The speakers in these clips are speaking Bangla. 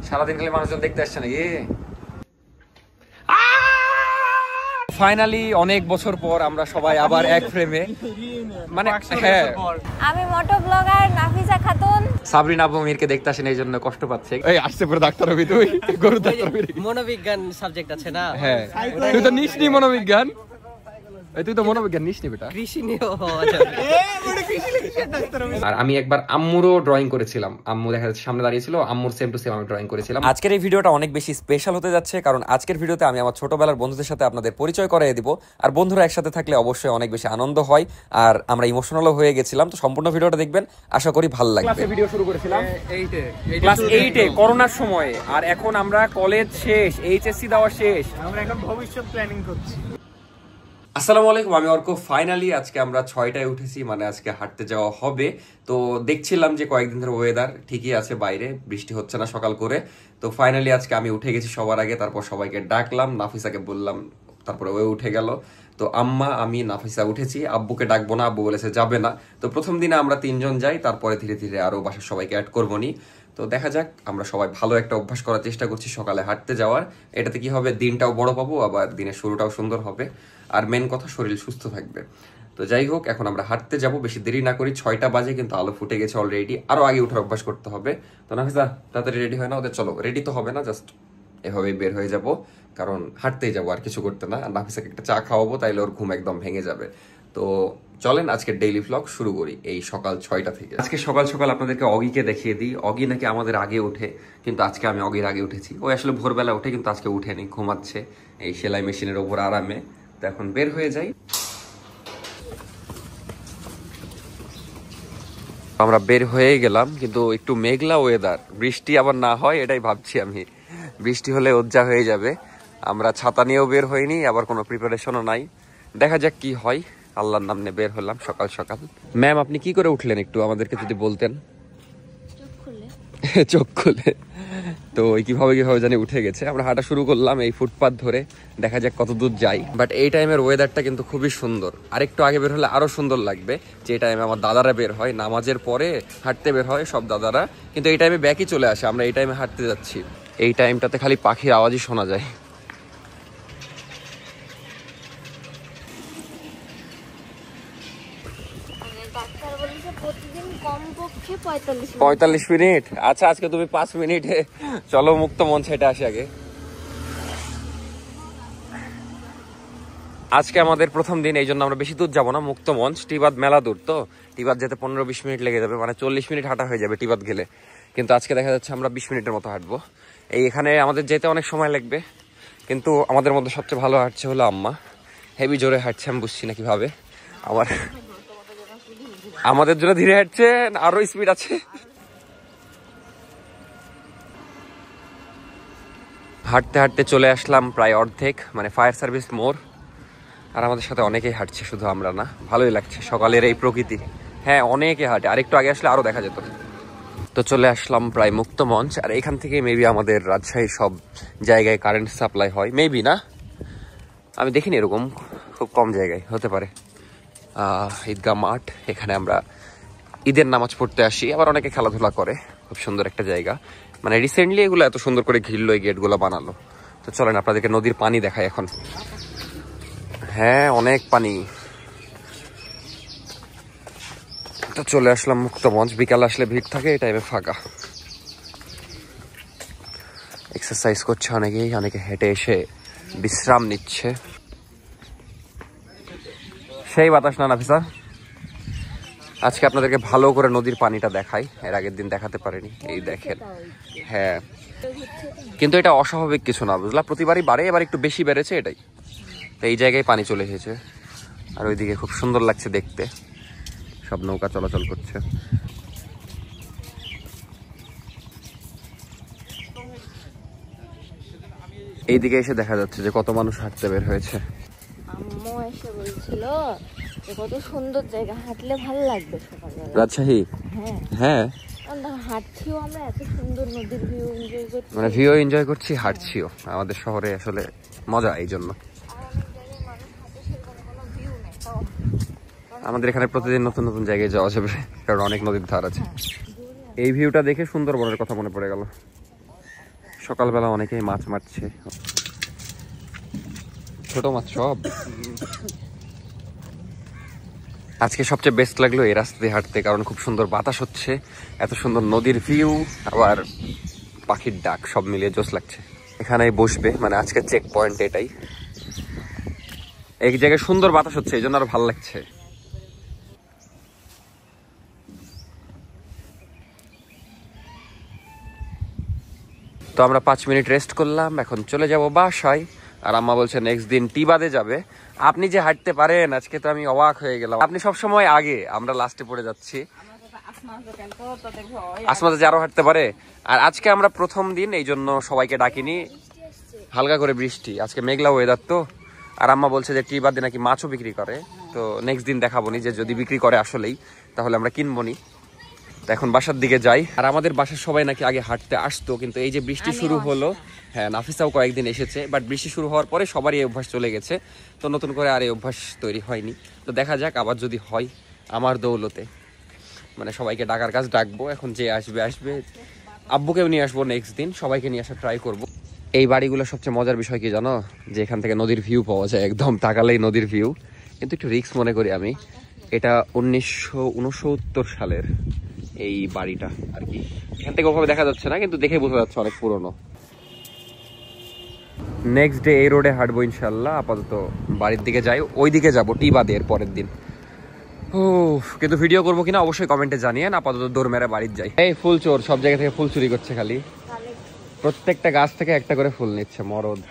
সারাদিন খালি মানুষজন দেখতে আসছে নাকি? ফাইনালি অনেক বছর পর আমরা সবাই আবার এক ফ্রেমে, মানে হ্যাঁ, আমি মোটো ব্লগার নাফিসা খাতুন। সাবরিন আবু মিরকে দেখতে আসেন এই জন্য কষ্ট পাচ্ছে। এই আসছে পরে ডাক্তার হবি তুই, গরু ডাক্তার হবি। মনোবিজ্ঞান সাবজেক্ট আছে না? হ্যাঁ, তুই তো নিসনি মনোবিজ্ঞান। তুই তো মনোবিজ্ঞান নিসনি বেটা। কৃষি নিয়ে। আর আমি একবার আম্মুরও ড্রয়িং করেছিলাম, আম্মু দেখা যাচ্ছে সামনে দাঁড়িয়েছিল, আম্মুর সেম টু সেম আমি ড্রয়িং করেছিলাম। আজকের এই ভিডিওটা অনেক বেশি স্পেশাল হতে যাচ্ছে, কারণ আজকের ভিডিওতে আমি আমার ছোটবেলার বন্ধুদের সাথে আপনাদের পরিচয় করিয়ে দিব। আর বন্ধুরা একসাথে থাকলে অবশ্যই অনেক বেশি আনন্দ হয়, আর আমরা ইমোশনালও হয়ে গেছিলাম। তো সম্পূর্ণ ভিডিওটা দেখবেন, আশা করি ভালো লাগবে। ক্লাসে ভিডিও শুরু করেছিলাম ক্লাস 8 এ করোনার সময়ে, আর এখন আমরা কলেজ শেষ, এইচএসসি দেওয়া শেষ, আমরা এখন ভবিষ্যৎ প্ল্যানিং করছি। আসসালামু আলাইকুম, আমি অর্ক। ফাইনালি আজকে আমরা 6টায় উঠেছি, মানে আজকে হাঁটতে যাওয়া হবে। তো দেখছিলাম যে কয়েকদিন ধরে ওয়েদার ঠিকই আছে, বাইরে বৃষ্টি হচ্ছে না সকাল করে। তো ফাইনালি আজকে আমি উঠে গেছি সবার আগে, তারপর সবাইকে ডাকলাম, নাফিসাকে বললাম, তারপরে ও উঠে গেল। তো আম্মা, আমি, নাফিসা উঠেছি। আব্বুকে ডাকবো না, আব্বু বলেছে যাবে না। তো প্রথম দিনে আমরা 3জন যাই, তারপরে ধীরে ধীরে আরো বাসার সবাইকে অ্যাড করবো নি। তো দেখা যাক, আমরা সবাই ভালো একটা অভ্যাস করার চেষ্টা করছি সকালে হাঁটতে যাওয়ার। এটাতে কি হবে, দিনটাও বড় পাবো, আবার দিনের শুরুটাও সুন্দর হবে, আর মেন কথা শরীর সুস্থ থাকবে। তো যাই হোক, এখন আমরা হাঁটতে যাব, বেশি দেরি না করি। 6টা বাজে, কিন্তু আলো ফুটে গেছে অলরেডি, আরো আগে উঠার অভ্যাস করতে হবে। তো নাফিসা তাড়াতাড়ি রেডি হয় না ওদের, চলো। রেডি তো হবে না, জাস্ট এভাবেই বের হয়ে যাব, কারণ হাঁটতেই যাবো, আর কিছু করতে না। আর নাফিসাকে একটা চা খাওয়াবো, তাইলে ওর ঘুম একদম ভেঙে যাবে। তো চলেন আজকে ডেইলি ভ্লগ শুরু করি এই সকাল 6টা থেকে। আজকে সকাল সকাল আপনাদেরকে অগিকে দেখিয়ে দিই। অগি নাকি আমাদের আগে উঠে, কিন্তু আজকে আমি অগির আগে উঠেছি। ও আসলে ভোরবেলা উঠে, কিন্তু আজকে উঠেনি, ঘুমাচ্ছে এই সেলাই মেশিনের ওপর আরামে। তো এখন বের হয়ে যাই। আমরা বের হয়ে গেলাম, কিন্তু একটু মেঘলা ওয়েদার, বৃষ্টি আবার না হয় এটাই ভাবছি আমি। বৃষ্টি হলে ওজ্জা হয়ে যাবে। আমরা ছাতা নিয়েও বের হইনি, আবার কোনো প্রিপারেশনও নাই। দেখা যাক কি হয়। আল্লাহর নাম নিয়ে বের হলাম সকাল সকাল। ম্যাম, আপনি কি করে উঠলেন একটু আমাদেরকে যদি বলতেন। চোখ খুলে। তো কিভাবে জানি উঠে গেছে। আমরা হাঁটা শুরু করলাম এই ফুটপাথ ধরে, দেখা যাক কত দূর যাই। বাট এই টাইমের ওয়েদারটা কিন্তু খুবই সুন্দর। আরেকটু আগে বের হলে আরো সুন্দর লাগবে। যে টাইমে আমার দাদারা বের হয়, নামাজের পরে হাঁটতে বের হয় সব দাদারা, কিন্তু এই টাইমে ব্যাকই চলে আসে। আমরা এই টাইমে হাঁটতে যাচ্ছি, এই টাইমটাতে খালি পাখির আওয়াজই শোনা যায়। ডাক্তার বলেছে প্রতিদিন কমপক্ষে 45 মিনিট। আচ্ছা, আজকে তুমি 5 মিনিটে চলো মুক্ত মঞ্চ হেঁটে আসি আগে। আজকে আমাদের প্রথম দিন, এই জন্য আমরা বেশি দূর যাবো না। মুক্ত মঞ্চ টিবাদ মেলা দূর, তো টিবাদ যেতে 15-20 মিনিট লেগে যাবে, মানে 40 মিনিট হাঁটা হয়ে যাবে টিবাদ গেলে। কিন্তু আজকে দেখা যাচ্ছে আমরা 20 মিনিটের মতো হাঁটবো। এখানে আমাদের যেতে অনেক সময় লাগবে, কিন্তু আমাদের মধ্যে সবচেয়ে ভালো হাঁটছে হলো আম্মা। হেভি জোরে হাঁটছে, আমি বুঝছি না কিভাবে। আমাদের জন্য ধীরে হাঁটছে, আরো স্পিড আছে। হাঁটতে হাঁটতে চলে আসলাম প্রায় অর্ধেক, মানে ফায়ার সার্ভিস মোড়। আর আমাদের সাথে অনেকেই হাঁটছে, শুধু আমরা না। ভালোই লাগছে সকালের এই প্রকৃতি। হ্যাঁ, অনেকে হাঁটে, আরেকটু আগে আসলে আরো দেখা যেত। তো চলে আসলাম প্রায় মুক্ত মঞ্চ, আর এখান থেকে মেবি আমাদের রাজশাহীর সব জায়গায় কারেন্ট সাপ্লাই হয়, মেবি না, আমি দেখিনি, এরকম খুব কম জায়গায় হতে পারে। ঈদগাহ মাঠ, এখানে আমরা ঈদের নামাজ পড়তে আসি, আবার অনেকে খেলাধুলা করে। খুব সুন্দর একটা জায়গা, মানে রিসেন্টলি এগুলো এত সুন্দর করে ঘিরলো, এই গেটগুলো বানালো। তো চলেন আপনাদেরকে নদীর পানি দেখায় এখন। হ্যাঁ, অনেক পানি। তো চলে আসলাম মুক্ত মঞ্চ। বিকাল আসলে ভিড় থাকে, এই টাইমে ফাঁকা। এক্সারসাইজ করছে অনেকেই, অনেকে হেঁটে এসে বিশ্রাম নিচ্ছে। সেই বাতাস না নাফিসা? আজকে আপনাদেরকে ভালো করে নদীর পানিটা দেখাই, এর আগের দিন দেখাতে পারিনি। এই দেখেন, হ্যাঁ, কিন্তু এটা অস্বাভাবিক কিছু না, বুঝলা? প্রতিবারই বাড়ে, এবার একটু বেশি বেড়েছে, এটাই। তো এই জায়গায় পানি চলে এসেছে, আর ওইদিকে খুব সুন্দর লাগছে দেখতে, সব নৌকা চলাচল করছে। এইদিকে এসে দেখা যাচ্ছে যে কত মানুষ হাঁটতে বের হয়েছে। আম্মু এসে বলছিল যে কত সুন্দর জায়গা, হাঁটলে ভালো লাগবে সকালবেলা। রাজশাহী? হ্যাঁ হ্যাঁ, হাঁটছিও আমরা, এত সুন্দর নদীর ভিউ এনজয় করছি, মানে ভিউ এনজয় করছি, হাঁটছিও। আমাদের শহরে আসলে মজা এই জন্য। আমাদের এখানে প্রতিদিন নতুন নতুন জায়গায় যাওয়া যাবে, কারণ অনেক নদীর ধার আছে। এই ভিউটা দেখে সুন্দরবনের কথা মনে পড়ে গেল। সকালবেলা অনেকেই মাছ মারছে, ছোট মাছ সব। আজকে সবচেয়ে বেস্ট লাগলো এই রাস্তা দিয়ে হাঁটতে, কারণ খুব সুন্দর বাতাস হচ্ছে, এত সুন্দর নদীর ভিউ, আবার পাখির ডাক, সব মিলিয়ে জোশ লাগছে। এখানে বসবে, মানে আজকে চেক পয়েন্ট এটাই। এই জায়গায় সুন্দর বাতাস হচ্ছে, এই জন্য আরো ভালো লাগছে। তো আমরা 5 মিনিট রেস্ট করলাম, এখন চলে যাব বাসায়। আর আম্মা বলছে নেক্সট দিন টি বাদে যাবে। আপনি যে হাঁটতে পারেন, আজকে তো আমি অবাক হয়ে গেলাম। আপনি সব সময় আগে, আমরা লাস্টে পড়ে যাচ্ছি। আসমা যে আরো হাঁটতে পারে। আর আজকে আমরা প্রথম দিন, এই জন্য সবাইকে ডাকিনি, হালকা করে বৃষ্টি, আজকে মেঘলা ওয়েদার তো। আর আম্মা বলছে যে টি বাদে নাকি মাছও বিক্রি করে, তো নেক্সট দিন দেখাবো নি, যে যদি বিক্রি করে আসলেই তাহলে আমরা কিনবো নি। এখন বাসার দিকে যাই। আর আমাদের বাসার সবাই নাকি আগে হাঁটতে আসতো, কিন্তু এই যে বৃষ্টি শুরু হলো, হ্যাঁ নাফিসাও কয়েকদিন এসেছে, বাট বৃষ্টি শুরু হওয়ার পরে সবারই এই অভ্যাস চলে গেছে, তো নতুন করে আর এই অভ্যাস তৈরি হয়নি। তো দেখা যাক, আবার যদি হয় আমার দৌলতে, মানে সবাইকে ডাকার কাজ ডাকবো। এখন যে আসবে আসবে, আব্বুকেও নিয়ে আসবো নেক্সট দিন, সবাইকে নিয়ে আসার ট্রাই করব। এই বাড়িগুলো সবচেয়ে মজার বিষয় কি জানো, যে এখান থেকে নদীর ভিউ পাওয়া যায়, একদম তাকালেই নদীর ভিউ। কিন্তু একটু রিস্ক মনে করি আমি, এটা 1969 সালের এই বাড়িটা আর কি। এখান থেকে ওভাবে দেখা যাচ্ছে না, কিন্তু দেখে বোঝা যাচ্ছে অনেক পুরনো। নেক্সট ডে এই রোডে হাঁটবো ইনশাল্লাহ। আপাতত বাড়ির দিকে যাই, ওই দিকে যাবো টি বাদে এর পরের দিন। ও কিন্তু ভিডিও করবো কিনা অবশ্যই কমেন্টে জানিয়েন। আপাতত দৌড় মেরে বাড়ির যাই। এই ফুল চোর সব জায়গা থেকে ফুল চুরি করছে, খালি প্রত্যেকটা গাছ থেকে একটা করে ফুল নিচ্ছে, মরদ।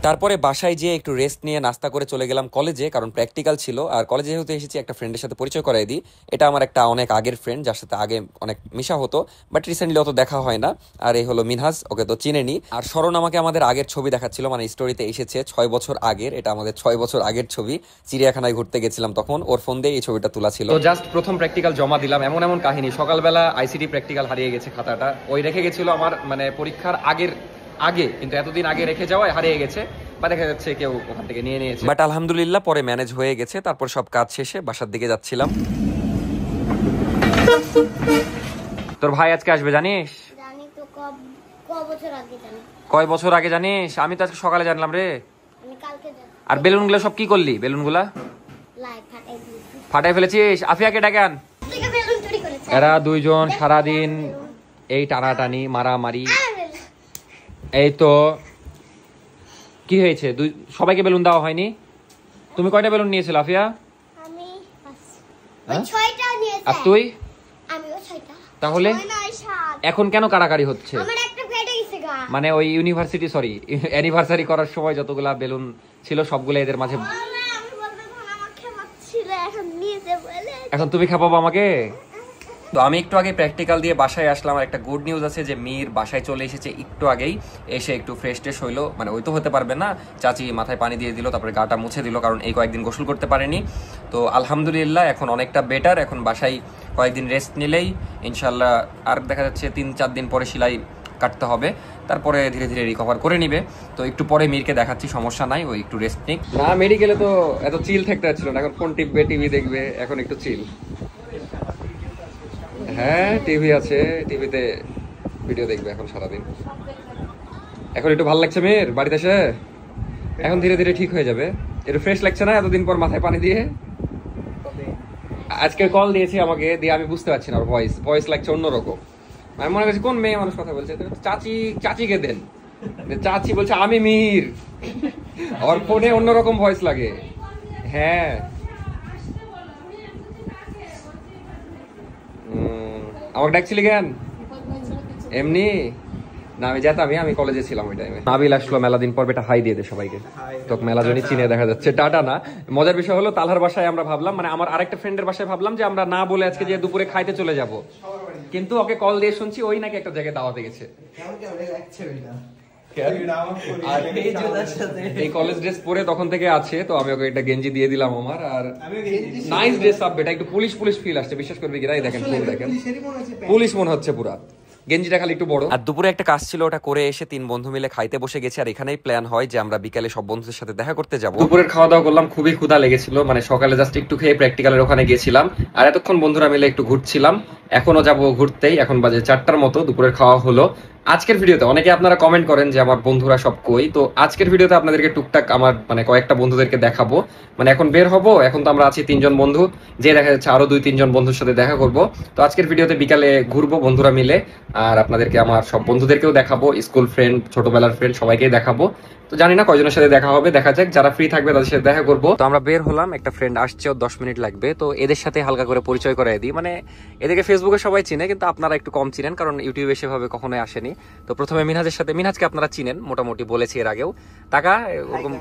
তারপরে বাসায় যেয়ে একটু রেস্ট নিয়ে নাস্তা করে চলে গেলাম কলেজে, কারণ প্র্যাকটিক্যাল ছিল। আর কলেজে যেহেতু এসেছি, একটা ফ্রেন্ডের সাথে পরিচয় করাই দিই। এটা আমার একটা অনেক আগের ফ্রেন্ড, যার সাথে আগে অনেক মিশা হতো, বাট রিসেন্টলি অত দেখা হয় না। আর এই হলো মিনহাজ, ওকে তো চিনেনি। আর শরণ আমাকে আমাদের আগের ছবি দেখাচ্ছিল, মানে স্টোরিতে এসেছে 6 বছর আগের, এটা আমাদের 6 বছর আগের ছবি। চিড়িয়াখানায় ঘুরতে গেছিলাম তখন, ওর ফোন দিয়ে এই ছবিটা তোলা ছিল। তো জাস্ট প্রথম প্র্যাকটিক্যাল জমা দিলাম, এমন এমন কাহিনী। সকালবেলা আইসিটি প্র্যাকটিক্যাল হারিয়ে গেছে খাতাটা, ওই রেখে গেছিল আমার মানে পরীক্ষার আগে, কিন্তু এতদিন আগে রেখে যাওয়ায় হারিয়ে গেছে, বা দেখা যাচ্ছে কেউ ওখান থেকে নিয়ে নিয়েছে। বাট আলহামদুলিল্লাহ পরে ম্যানেজ হয়ে গেছে। তারপর সব কাজ শেষে বাসার দিকে যাচ্ছিলাম। তোর ভাই আজকে আসবে জানিস? জানি তো, বছর আগে জানি। কয় বছর আগে জানিস? আমি তো আজকে সকালে জানলাম রে। আমি কালকে জানি। আর বেলুনগুলো সব কি করলি? বেলুনগুলা ফাটাই ফেলেছিস? আফিয়াকে ডেকে আন। থেকে বেলুন চুরি করেছে। এরা দুইজন সারাদিন এই টানাটানি মারামারি। এই তো কি হয়েছে, সবাইকে বেলুন দেওয়া হয়নি? তুমি কয়টা বেলুন নিয়েছিল আফিয়া? আমি 6টা নিয়েছি। আর তুই? আমিও 6টা। তাহলে এখন কেন কাড়াকাড়ি হচ্ছে? আমার একটা ফেটে গেছে গা। মানে ওই অ্যানিভার্সারি করার সময় যতগুলা বেলুন ছিল সবগুলো এদের মাঝে। আমি বলতে কোন আমাকে মারছিল, এখন নিয়েছে বলে। এখন তুমি খাপাবো আমাকে? তো আমি একটু আগে প্র্যাকটিক্যাল দিয়ে বাসায় আসলাম। আর একটা গুড নিউজ আছে যে মীর বাসায় চলে এসেছে একটু আগেই, এসে একটু ফ্রেশ ট্রেশ হইলো। মানে ওই তো হতে পারবে না, চাচি মাথায় পানি দিয়ে দিল, তারপরে গাটা মুছে দিল, কারণ এই কয়েকদিন গোসল করতে পারেনি। তো আলহামদুলিল্লাহ এখন অনেকটা বেটার। এখন বাসায় কয়েকদিন রেস্ট নিলেই ইনশাল্লাহ আর দেখা যাচ্ছে 3-4 দিন পরে সেলাই কাটতে হবে, তারপরে ধীরে ধীরে রিকভার করে নিবে। তো একটু পরে মীরকে দেখাচ্ছি, সমস্যা নাই, ওই একটু রেস্ট নিক। না মেডিকেলে তো এত চিল থাকতে হচ্ছিল না, এখন ফোন টিপবে, টিভি দেখবে, এখন একটু চিল। হ্যাঁ টিভি আছে, টিভিতে ভিডিও দেখবে এখন সারাদিন। এখন একটু ভালো লাগছে মেয়ের বাড়িতে এসে, এখন ধীরে ধীরে ঠিক হয়ে যাবে। একটু ফ্রেশ লাগছে না এতদিন পর মাথায় পানি দিয়ে? আজকে কল দিয়েছে আমাকে, দিয়ে আমি বুঝতে পারছি না, ওর ভয়েস লাগছে অন্যরকম। আমি মনে করছি কোন মেয়ে মানুষ কথা বলছে, চাচিকে দেন। চাচি বলছে আমি মীর, ওর ফোনে অন্যরকম ভয়েস লাগে। হ্যাঁ আমাকে ডাকছিলি কেন? এমনি না, আমি যেতাম, আমি কলেজে ছিলাম ওই টাইমে। নাবিল আসলো মেলা দিন পর, বেটা হাই দিয়ে দে সবাইকে। তোকে মেলা জনই চিনে দেখা যাচ্ছে, টাটা না। মজার বিষয় হলো তালহার বাসায় আমরা ভাবলাম, মানে আমার আরেকটা ফ্রেন্ডের বাসায় ভাবলাম যে আমরা না বলে আজকে যে দুপুরে খাইতে চলে যাব, কিন্তু ওকে কল দিয়ে শুনছি ওই নাকি একটা জায়গায় দাওয়াতে গেছে। এই কলেজ ড্রেস পরে তখন থেকে আছে, তো আমি ওকে একটা গেঞ্জি দিয়ে দিলাম আমার। আর নাইস ড্রেস আপ বেটা, একটু পুলিশ ফিল আসছে, বিশ্বাস করবি কিনা? দেখেন ফুল দেখেন, পুলিশ মনে হচ্ছে পুরা। গেঞ্জিটা খালি একটু বড়। আর দুপুরে একটা কাজ ছিল, ওটা করে এসে 3 বন্ধু মিলে খাইতে বসে গেছি। আর এখানেই প্ল্যান হয় যে আমরা বিকালে সব বন্ধুদের সাথে দেখা করতে যাব। দুপুরের খাওয়া দাওয়া করলাম, খুবই ক্ষুধা লেগেছিল, মানে সকালে জাস্ট একটু খেয়ে প্র্যাকটিক্যালের ওখানে গেছিলাম। আর এতক্ষণ বন্ধুরা মিলে একটু ঘুরছিলাম, এখনো যাব ঘুরতেই। এখন বাজে 4টার মতো, দুপুরের খাওয়া হলো। আজকের ভিডিওতে অনেকে আপনারা কমেন্ট করেন যে আমার বন্ধুরা সব কই, তো আজকের ভিডিওতে আপনাদেরকে টুকটাক আমার মানে কয়েকটা বন্ধুদেরকে দেখাবো। মানে এখন বের হবো, এখন তো আমরা আছি 3 জন বন্ধু, যে দেখা যাচ্ছে আরো 2-3 জন বন্ধুর সাথে দেখা করব। তো আজকের ভিডিওতে বিকালে ঘুরবো বন্ধুরা মিলে, আর আপনাদেরকে আমার সব বন্ধুদেরকেও দেখাবো, স্কুল ফ্রেন্ড, ছোটবেলার ফ্রেন্ড সবাইকেই দেখাবো। তো জানি না কয়জনের সাথে দেখা হবে, দেখা যাক, যারা ফ্রি থাকবে তাদের সাথে দেখা করবো। তো আমরা বের হলাম, একটা ফ্রেন্ড আসছে, 10 মিনিট লাগবে। তো এদের সাথে হালকা করে পরিচয় করাই দিই। মানে এদেরকে ফেসবুকে সবাই চিনে, কিন্তু আপনারা একটু কম চিনেন, কারণ ইউটিউবে সেভাবে কখনোই আসেনি। তো প্রথমে মিনহাজের সাথে, মিনহাজকে আপনারা চিনেন মোটামুটি, বলেছি এর আগেও। টাকা ওরকম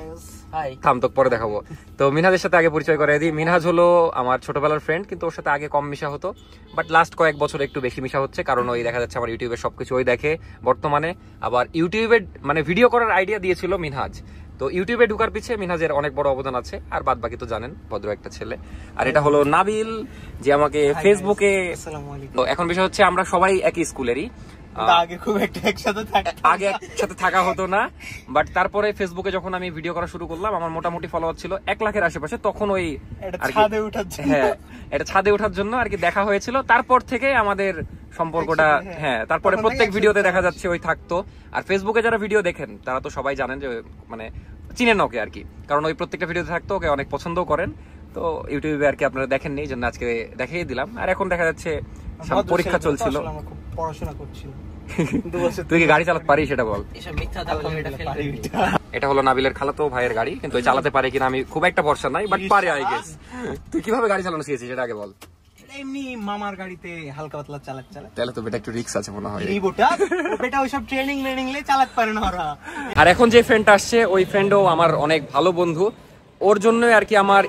থাম, তো পরে দেখাবো। তো মিনহাজের সাথে আগে পরিচয় করাই দিই। মিনহাজ হলো আমার ছোটবেলার ফ্রেন্ড, কিন্তু ওর সাথে আগে কম মিশা হতো, বাট লাস্ট কয়েক বছর একটু বেশি মিশা হচ্ছে, কারণ ওই দেখা যাচ্ছে আমার ইউটিউবে সবকিছু ওই দেখে বর্তমানে। আবার ইউটিউবে মানে ভিডিও করার আইডিয়া দিয়েছিল মিনহাজ। তো ইউটিউবে ঢুকার পিছে মিনহাজের অনেক বড় অবদান আছে, আর বাদ বাকি তো জানেন, ভদ্র একটা ছেলে। আর এটা হলো নাবিল, যে আমাকে ফেসবুকে। তো এখন বিষয় হচ্ছে আমরা সবাই একই স্কুলেরই, আগে খুব একটা একসাথে থাকা হতো না, বাট তারপরে ফেসবুকে যখন আমি ভিডিও করা শুরু করলাম, আমার মোটামুটি ফলোয়ার ছিল 1 লাখের আশেপাশে, তখন ওই হ্যাঁ এটা ছাদে ওঠার জন্য আর কি দেখা হয়েছিল। তারপর থেকে আমাদের সম্পর্কটা, হ্যাঁ তারপরে প্রত্যেক ভিডিওতে দেখা যাচ্ছে ওই থাকতো। আর ফেসবুকে যারা ভিডিও দেখেন তারা তো সবাই জানেন যে মানে চিনেন ওকে আর কি, কারণ ওই প্রত্যেকটা ভিডিওতে থাকতো, ওকে অনেক পছন্দও করেন। তো ইউটিউবে আর কি আপনারা দেখেননি, এই জন্য আজকে দেখিয়ে দিলাম। আর এখন দেখা যাচ্ছে পরীক্ষা চলছিল, পড়াশোনা করছিল। তুই কি গাড়ি চালাতে পারিস সেটা বল। এটা হলো নাবিলের খালাতো ভাইয়ের গাড়ি, কিন্তু ওই চালাতে পারে কিনা আমি খুব একটা ভরসা নাই, বাট পারে আই গেস। তুই কিভাবে গাড়ি চালানো শিখেছিস সেটা আগে বল। এমনি মামার গাড়িতে হালকা পাতলা চালাতে তাহলে তো বেটা একটু রিস্ক আছে মনে হয়। বেটা ওইসব ট্রেনিং চালাতে পারে না ওরা। আর এখন যে ফ্রেন্ড আসছে, ওই ফ্রেন্ডও আমার অনেক ভালো বন্ধু। ওর জন্যই আর কি আমার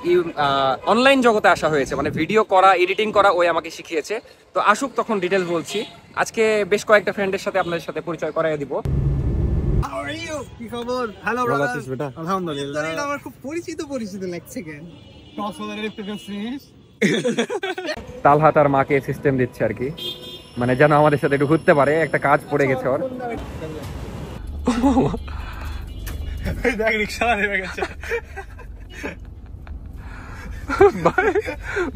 অনলাইন জগতে আসা হয়েছে, মানে ভিডিও করা, এডিটিং করা ওই আমাকে শিখিয়েছে। তো আসুক, তখন ডিটেলস বলছি। আজকে বেশ কয়েকটা ফ্রেন্ডের সাথে আপনাদের সাথে পরিচয় করাই দিব। কি খবর? Hello brother. আলহামদুলিল্লাহ। এটা আমার খুব পরিচিত লাগছে কেন? ক্রসওভারের প্রেফারেন্স। তালহা তার মাকে সিস্টেম দিচ্ছে আর কি, মানে যেন আমাদের সাথে একটু ঘুরতে পারে, একটা কাজ পড়ে গেছে ওর। দেখ রিকশা নেমে গেছে।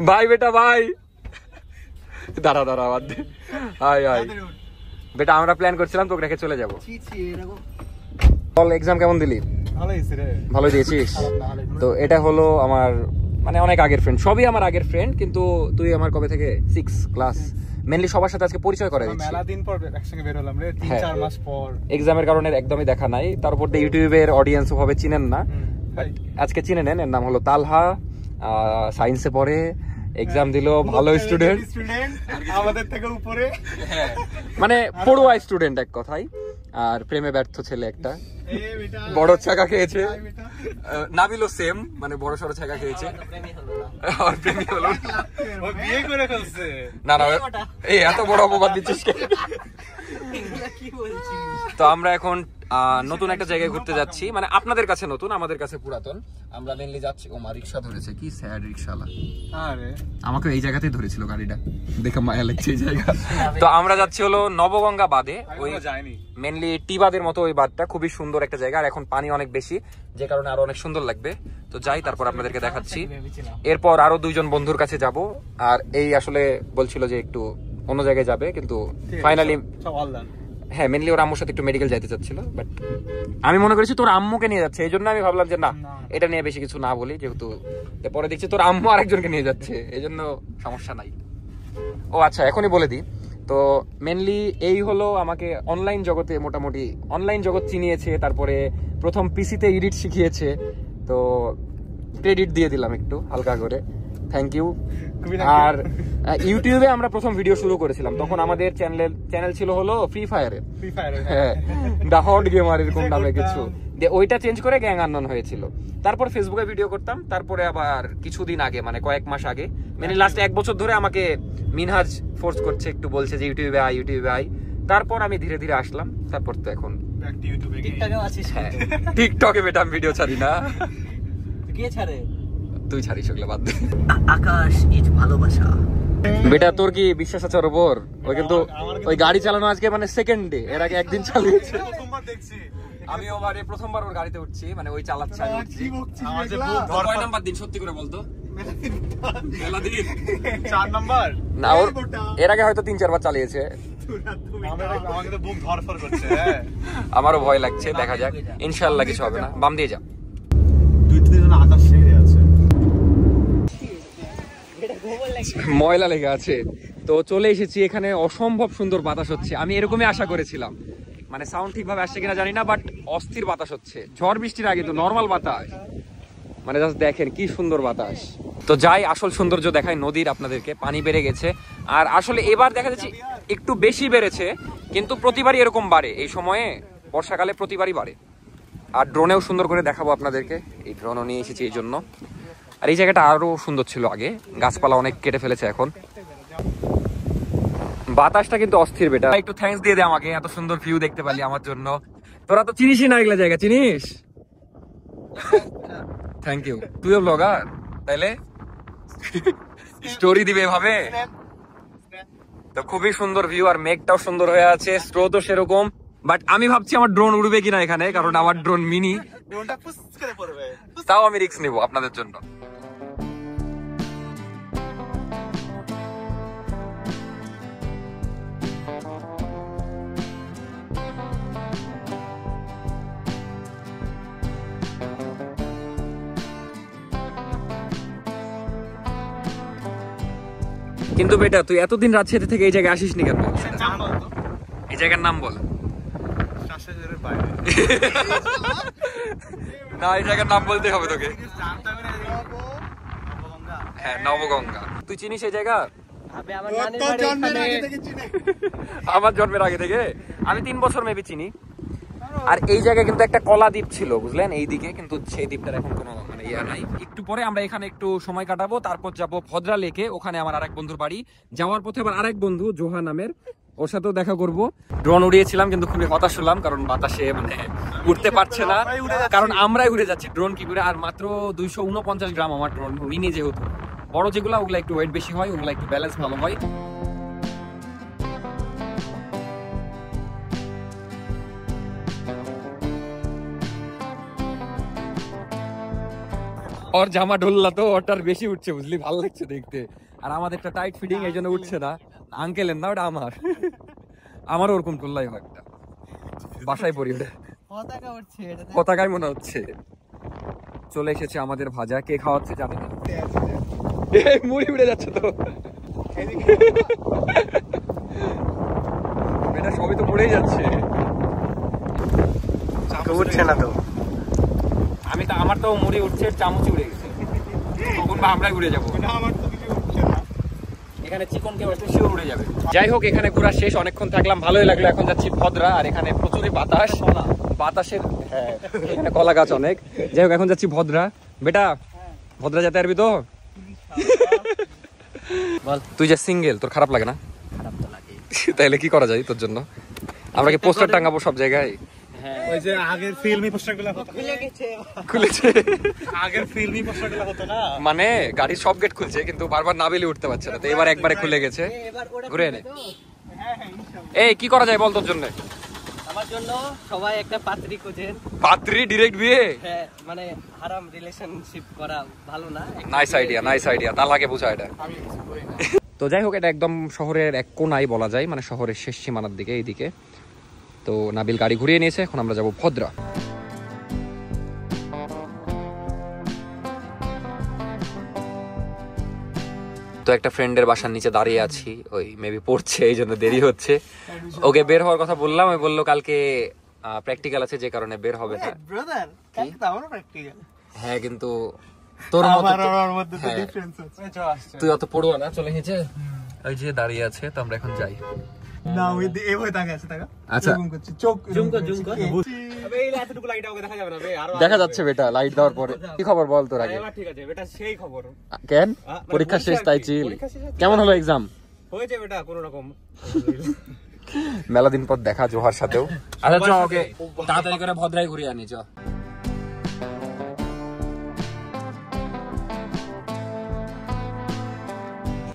ভাই বেটা ভাই, দাঁড়া বাদ দে। হাই বেটা, আমরা প্ল্যান করছিলাম তোকে রেখে চলে যাবো। বল, এক্সাম কেমন দিলি? ভালো দিয়েছিস? তো এটা হলো আমার মানে অনেক আগের ফ্রেন্ড, সবই আমার আগের ফ্রেন্ড, কিন্তু তুই আমার কবে থেকে 6 ক্লাস। মেনলি সবার সাথে আজকে পরিচয় করে দিচ্ছি। মেলা দিন পর একসঙ্গে বের হলাম রে, 3-4 মাস পর। এক্সামের কারণে একদমই দেখা নাই, তার উপর দিয়ে ইউটিউবের অডিয়েন্স ভাবে চিনেন না, আজকে চিনে নেন। এর নাম হলো তালহা, সায়েন্সে পড়ে, এক্সাম দিল, ভালো স্টুডেন্ট, আমাদের থেকে উপরে, মানে পড়ুয়া স্টুডেন্ট এক কথায়। আর প্রেমে ব্যর্থ ছেলে একটা, বড় ছাকা খেয়েছে। নাবিলও সেম, মানে বড় সড়ো ছাকা খেয়েছে। আর প্রেমী হলো, বিয়ে করে ফেলছে। না এই এত বড় অপবাদ দিচ্ছিস কেন? তো আমরা এখন নতুন একটা জায়গায় ঘুরতে যাচ্ছি, মানে আপনাদের কাছে নতুন, আমাদের কাছে পুরাতন। আমরা মেনলি যাচ্ছি, ওমা রিক্সা ধরেছে, কি স্যাড রিক্সাওয়ালা। আরে আমাকে এই জায়গাতেই ধরেছিল গাড়িটা, দেখে মায়া লাগছে এই জায়গা। তো আমরা যাচ্ছি হলো নবগঙ্গা বাঁধে, ওই মেনলি টি বাঁধের মতো ওই বাঁধটা, খুবই সুন্দর একটা জায়গা। আর এখন পানি অনেক বেশি, যে কারণে আরো অনেক সুন্দর লাগবে। তো যাই, তারপর আপনাদেরকে দেখাচ্ছি। এরপর আরো 2 জন বন্ধুর কাছে যাব। আর এই আসলে বলছিল যে একটু অন্য জায়গায় যাবে, কিন্তু ফাইনালি হ্যাঁ মেনলি ওর আম্মুর সাথে একটু মেডিকেল যাইতে চাচ্ছিল, বাট আমি মনে করেছি তোর আম্মুকে নিয়ে যাচ্ছে, এই জন্য আমি ভাবলাম যে না, এটা নিয়ে বেশি কিছু না বলি, যেহেতু পরে দেখছি তোর আম্মু আরেকজনকে নিয়ে যাচ্ছে, এই জন্য সমস্যা নাই। ও আচ্ছা, এখনই বলে দিই। তো মেনলি এই হলো আমাকে অনলাইন জগতে, মোটামুটি অনলাইন জগৎ চিনিয়েছে, তারপরে প্রথম পিসিতে এডিট শিখিয়েছে। তো ক্রেডিট দিয়ে দিলাম একটু হালকা করে, থ্যাংক ইউ। আর ইউটিউবে আমরা প্রথম ভিডিও শুরু করেছিলাম, তখন আমাদের চ্যানেল ছিল হলো ফ্রি ফায়ারের, হ্যাঁ দা হট গেমার এরকম নামে কিছু, ওইটা চেঞ্জ করে গ্যাং আননোন হয়েছিল। তারপর ফেসবুকে ভিডিও করতাম, তারপরে আবার কিছুদিন আগে, মানে কয়েক মাস আগে, মানে লাস্ট 1 বছর ধরে আমাকে মিনহাজ ফোর্স করছে, একটু বলছে যে ইউটিউবে আই। তারপর আমি ধীরে ধীরে আসলাম, তারপর তো এখন টিকটকে বেটা আমি ভিডিও ছাড়ি না। কে ছাড়ে? তুই ছাড়িস, ওগুলো বাদ দে। আকাশ ইজ ভালোবাসা। বেটা তোর কি বিশ্বাস আছে ওর উপর? ওই কিন্তু ওই গাড়ি চালানো আজকে মানে সেকেন্ড ডে, এর আগে একদিন চালিয়েছে। আমি প্রথমবার ওর গাড়িতে উঠছি, মানে ওই চালাচ্ছে, আমি উঠছি। কয় নাম্বার দিন সত্যি করে বলতো? মেলা দিন 4 নাম্বার না, ওর এর আগে হয়তো 3-4 বার চালিয়েছে। আমাকে তো বুক ধরফর করছে। আমারও ভয় লাগছে, দেখা যাক, ইনশাআল্লাহ কিছু হবে না। বাম দিয়ে যা। দুই তিনজন আকাশ ছেড়ে আছে, ময়লা লেগে আছে। তো চলে এসেছি এখানে, অসম্ভব সুন্দর বাতাস হচ্ছে। আমি এরকমই আশা করেছিলাম, মানে সাউন্ড ঠিকভাবে আসছে কিনা জানি না, বাট অস্থির বাতাস হচ্ছে। ঝড় বৃষ্টির আগে তো নর্মাল বাতাস, মানে জাস্ট দেখেন কি সুন্দর বাতাস। তো যাই, আসল সৌন্দর্য দেখায় নদীর আপনাদেরকে। পানি বেড়ে গেছে, আর আসলে এবার দেখা যাচ্ছে একটু বেশি বেড়েছে, কিন্তু প্রতিবারই এরকম বাড়ে এই সময়ে, বর্ষাকালে প্রতিবারই বাড়ে। আর ড্রোনেও সুন্দর করে দেখাবো আপনাদেরকে, এই ড্রোনও নিয়ে এসেছি এই জন্য। আর এই জায়গাটা আরো সুন্দর ছিল আগে, গাছপালা অনেক কেটে ফেলেছে এখন। বাতাসটা কিন্তু অস্থির বেটা। একটু থ্যাঙ্কস দিয়ে দে আমাকে, এত সুন্দর ভিউ দেখতে পারলি আমার জন্য। তোরা তো চিনিসই না এগুলা জায়গা, চিনিস? Thank you. তুইও ব্লগার তাইলে স্টোরি দিবে এভাবে। তো খুবই সুন্দর ভিউ, আর মেঘটাও সুন্দর হয়ে আছে, স্রোতও সেরকম। বাট আমি ভাবছি আমার ড্রোন উড়বে কিনা এখানে, কারণ আমার ড্রোন মিনি, ড্রোনটা ফুস করে পড়বে। তাও আমি রিস্ক নেবো আপনাদের জন্য। কিন্তু বেটা তুই এতদিন রাজশাহী থেকে এই জায়গায় আসিস নি কেন? এই জায়গার নাম বল। না, এই জায়গার নাম বলতে হবে তোকে। হ্যাঁ, নবগঙ্গা। তুই চিনিস এই জায়গা? আমার জন্মের আগে থেকে আমি 3 বছর মেবি চিনি। আর এই জায়গায় কিন্তু একটা কলা দ্বীপ ছিল, বুঝলেন, এই দিকে, কিন্তু সেই দ্বীপটার এখন কোনো মানে ইয়া নাই। একটু পরে আমরা এখানে একটু সময় কাটাবো, তারপর যাবো ভদ্রা লেকে, ওখানে আমার আরেক বন্ধুর বাড়ি। যাওয়ার পথে আবার আরেক বন্ধু জোহা নামের, ওর সাথেও দেখা করব। ড্রোন উড়িয়েছিলাম কিন্তু খুবই হতাশ হলাম, কারণ বাতাসে মানে উঠতে পারছে না, কারণ আমরাই উড়ে যাচ্ছি। ড্রোন কি করে, আর মাত্র 249 গ্রাম আমার ড্রোন, মিনি যেহেতু। বড় যেগুলো ওগুলো একটু ওয়েট বেশি হয়, ওগুলো একটু ব্যালেন্স ভালো হয়। ওর জামা ঢোল্লা তো ওটার বেশি উঠছে, বুঝলি, ভালো লাগছে দেখতে। আর আমাদেরটা টাইট ফিটিং, এই জন্য উঠছে না। আঙ্কেলের না ওটা, আমারও ওরকম ঢোল্লাই হয় একটা, বাসায় পরি ওটা, পতাকায় মনে হচ্ছে। চলে এসেছে আমাদের ভাজা, কে খাওয়াচ্ছে জানি না। মুড়ি উড়ে যাচ্ছে তো, এটা সবই তো পড়েই যাচ্ছে, উঠছে না তো। আমি তো, আমার তো মুড়ি উঠছে, চামচি উড়ে গেছে, তখন বা আমরাই উড়ে যাবো। আমার তো কিছু উঠছে না। এখানে চিকন কেউ আসলে শিওর উড়ে যাবে। যাই হোক, এখানে ঘোরা শেষ, অনেকক্ষণ থাকলাম, ভালোই লাগলো। এখন যাচ্ছি ভদ্রা, আর এখানে প্রচুরই বাতাস, বাতাসের, হ্যাঁ এখানে কলা গাছ অনেক। যাই হোক, এখন যাচ্ছি ভদ্রা। বেটা ভদ্রা যেতে পারবি তো? বল, তুই যে সিঙ্গেল, তোর খারাপ লাগে না? খারাপ তো লাগে। তাইলে কি করা যায় তোর জন্য? আমরা কি পোস্টার টাঙাবো সব জায়গায়? ওই যে আগের ফিল্মি পোস্টারগুলো হতো, খুলেছে। আগের ফিল্মি পোস্টারগুলো হতো না, মানে গাড়ির সব গেট খুলছে, কিন্তু বারবার না বেলে উঠতে পারছে না, তো এবার একবারে খুলে গেছে। ঘুরে এনে এই কি করা যায় বল তোর জন্য? আমার জন্য সবাই একটা পাত্রী খোঁজেন। পাত্রী ডিরেক্ট বিয়ে? হ্যাঁ, মানে হারাম রিলেশনশিপ করা ভালো না। নাইস আইডিয়া, নাইস আইডিয়া, তা লাগে বোঝা এটা। তো যাই হোক, এটা একদম শহরের এক কোনায় বলা যায়, মানে শহরের শেষ সীমানার দিকে, এইদিকে। তো নাবিল গাড়ি ঘুরিয়ে নিয়েছে, এখন আমরা যাবো ভদ্রা। তো একটা ফ্রেন্ডের বাসার নিচে দাঁড়িয়ে আছি, ওই মেবি পড়ছে, এই জন্য দেরি হচ্ছে। ওকে বের হওয়ার কথা বললাম, ওই বললো কালকে প্র্যাকটিক্যাল আছে, যে কারণে বের হবে না। ব্রাদার কালকে তো আমারও প্র্যাকটিক্যাল। হ্যাঁ, কিন্তু তোর মধ্যে তো ডিফারেন্স আছে। তুই অত পড়ুয়া না, চলে গেছে, ওই যে দাঁড়িয়ে আছে। তো আমরা এখন যাই। না, ওই এই ভাই তাকে আছে টাকা। আচ্ছা, চোখ জুম কর। আবে এই এতটুকু লাইট আমাকে দেখা যাবে না বে, আর দেখা যাচ্ছে বেটা লাইট দেওয়ার পরে। কি খবর বল তোর আগে? এবার ঠিক আছে বেটা, সেই খবর। কেন পরীক্ষা শেষ তাই চিল? কেমন হলো এক্সাম? হয়েছে বেটা কোনো রকম। মেলা দিন পর দেখা জোহার সাথেও। আচ্ছা চ, ওকে তাড়াতাড়ি করে ভদ্রায় ঘুরিয়ে আনি চ।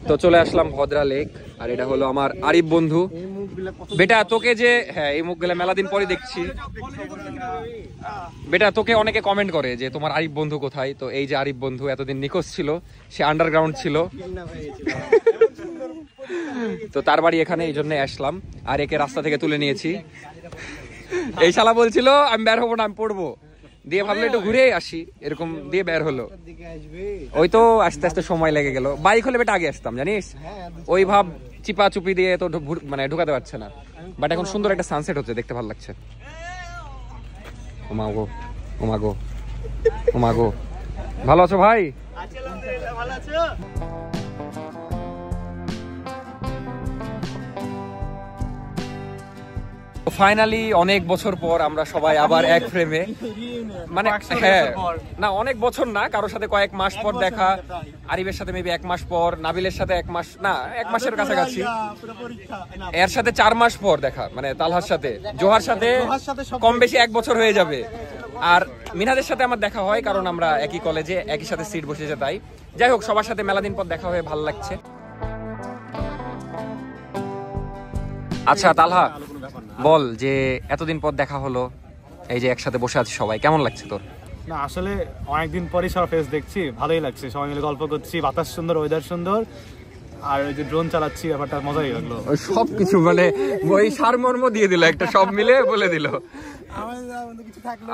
তো চলে আসলাম ভদ্রা লেক, আর এটা হলো আমার আরিফ বন্ধু। বেটা তোকে যে, হ্যাঁ এই মুখগুলা মেলা দিন পরে দেখছি। বেটা তোকে অনেকে কমেন্ট করে যে তোমার আরিফ বন্ধু কোথায়? তো এই যে আরিফ বন্ধু, এতদিন নিখোঁজ ছিল, সে আন্ডারগ্রাউন্ড ছিল। তো তার বাড়ি এখানে, এই জন্য আসলাম। আর একে রাস্তা থেকে তুলে নিয়েছি। এই শালা বলছিল আমি বের হবো না, আমি পড়বো, দিয়ে ভাবলো একটু ঘুরে আসি, এরকম দিয়ে বের হলো। ওই তো আস্তে আস্তে সময় লেগে গেল। বাইক হলে বেটা আগে আসতাম জানিস, ওই ভাব চিপা চুপি দিয়ে তো মানে ঢুকাতে পারছে না। বাট এখন সুন্দর একটা সানসেট হচ্ছে, দেখতে ভালো লাগছে। ওমাগো ওমাগো ওমাগো, ভালো আছো ভাই? ফাইনালি অনেক বছর পর আমরা সবাই আবার এক ফ্রেমে, মানে হ্যাঁ না অনেক বছর না, কারোর সাথে কয়েক মাস পর দেখা। আরিফের সাথে মেবি 1 মাস পর, নাবিলের সাথে 1 মাস না 1 মাসের কাছাকাছি, এর সাথে 4 মাস পর দেখা, মানে তালহার সাথে, জোহার সাথে কম বেশি 1 বছর হয়ে যাবে। আর মিনাদের সাথে আমার দেখা হয়, কারণ আমরা একই কলেজে একই সাথে সিট বসেছে তাই। যাই হোক, সবার সাথে মেলা দিন পর দেখা হয়ে ভালো লাগছে। আচ্ছা তালহা বল, যে এতদিন পর দেখা হলো, এই যে একসাথে বসে আছি সবাই, কেমন লাগছে তোর? না আসলে অনেকদিন পরই সব ফেস দেখছি, ভালোই লাগছে। সবাই মিলে গল্প করছি, বাতাস সুন্দর, ওয়েদার সুন্দর, আর ওই যে ড্রোন চালাচ্ছি, ব্যাপারটা মজাই লাগলো। সবকিছু মানে ওই সারমর্ম দিয়ে দিল, একটা সব মিলে বলে দিল।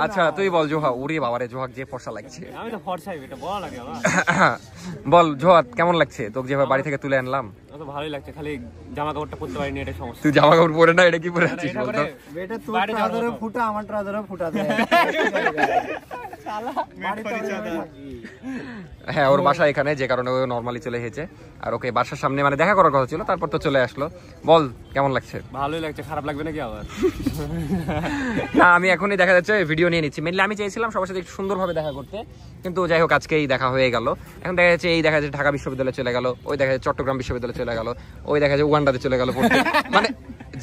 আচ্ছা তুই বল জোহা, উড়ে বাবারে জোহাক যে ফর্সা লাগছে। আমি তো ফর্সাই, এটা বলা লাগে আমার। বল জোহাত কেমন লাগছে তোকে যেভাবে বাড়ি থেকে তুলে আনলাম? তো ভালোই লাগছে, খালি জামা কাপড়টা পরতে পারিনি, এটা সমস্যা। তুই জামা কাপড় পরে না, এটা কি পরে আছিস বলতো? বেটা তোর ট্রাউজারে ফুটা, আমার ট্রাউজারে ফুটা দে। হ্যাঁ ওর বাসা এখানে, যে কারণে ও নরমালি চলে এসেছে। আর ওকে বাসার সামনে মানে দেখা করার কথা ছিল, তারপর তো চলে আসলো। বল কেমন লাগছে? ভালোই লাগছে, খারাপ লাগবে নাকি আবার? না আমি এখনই দেখা যাচ্ছে ভিডিও নিয়ে নিচ্ছি। মেনলি আমি চেয়েছিলাম সবার সাথে একটু সুন্দরভাবে দেখা করতে, কিন্তু যাই হোক আজকেই দেখা হয়ে গেল। এখন দেখা যাচ্ছে এই দেখা যাচ্ছে ঢাকা বিশ্ববিদ্যালয়ে চলে গেল, ওই দেখা যাচ্ছে চট্টগ্রাম বিশ্ববিদ্যালয়ে চলে গেল, ওই দেখা যাচ্ছে উগান্ডাতে চলে গেল পড়তে। মানে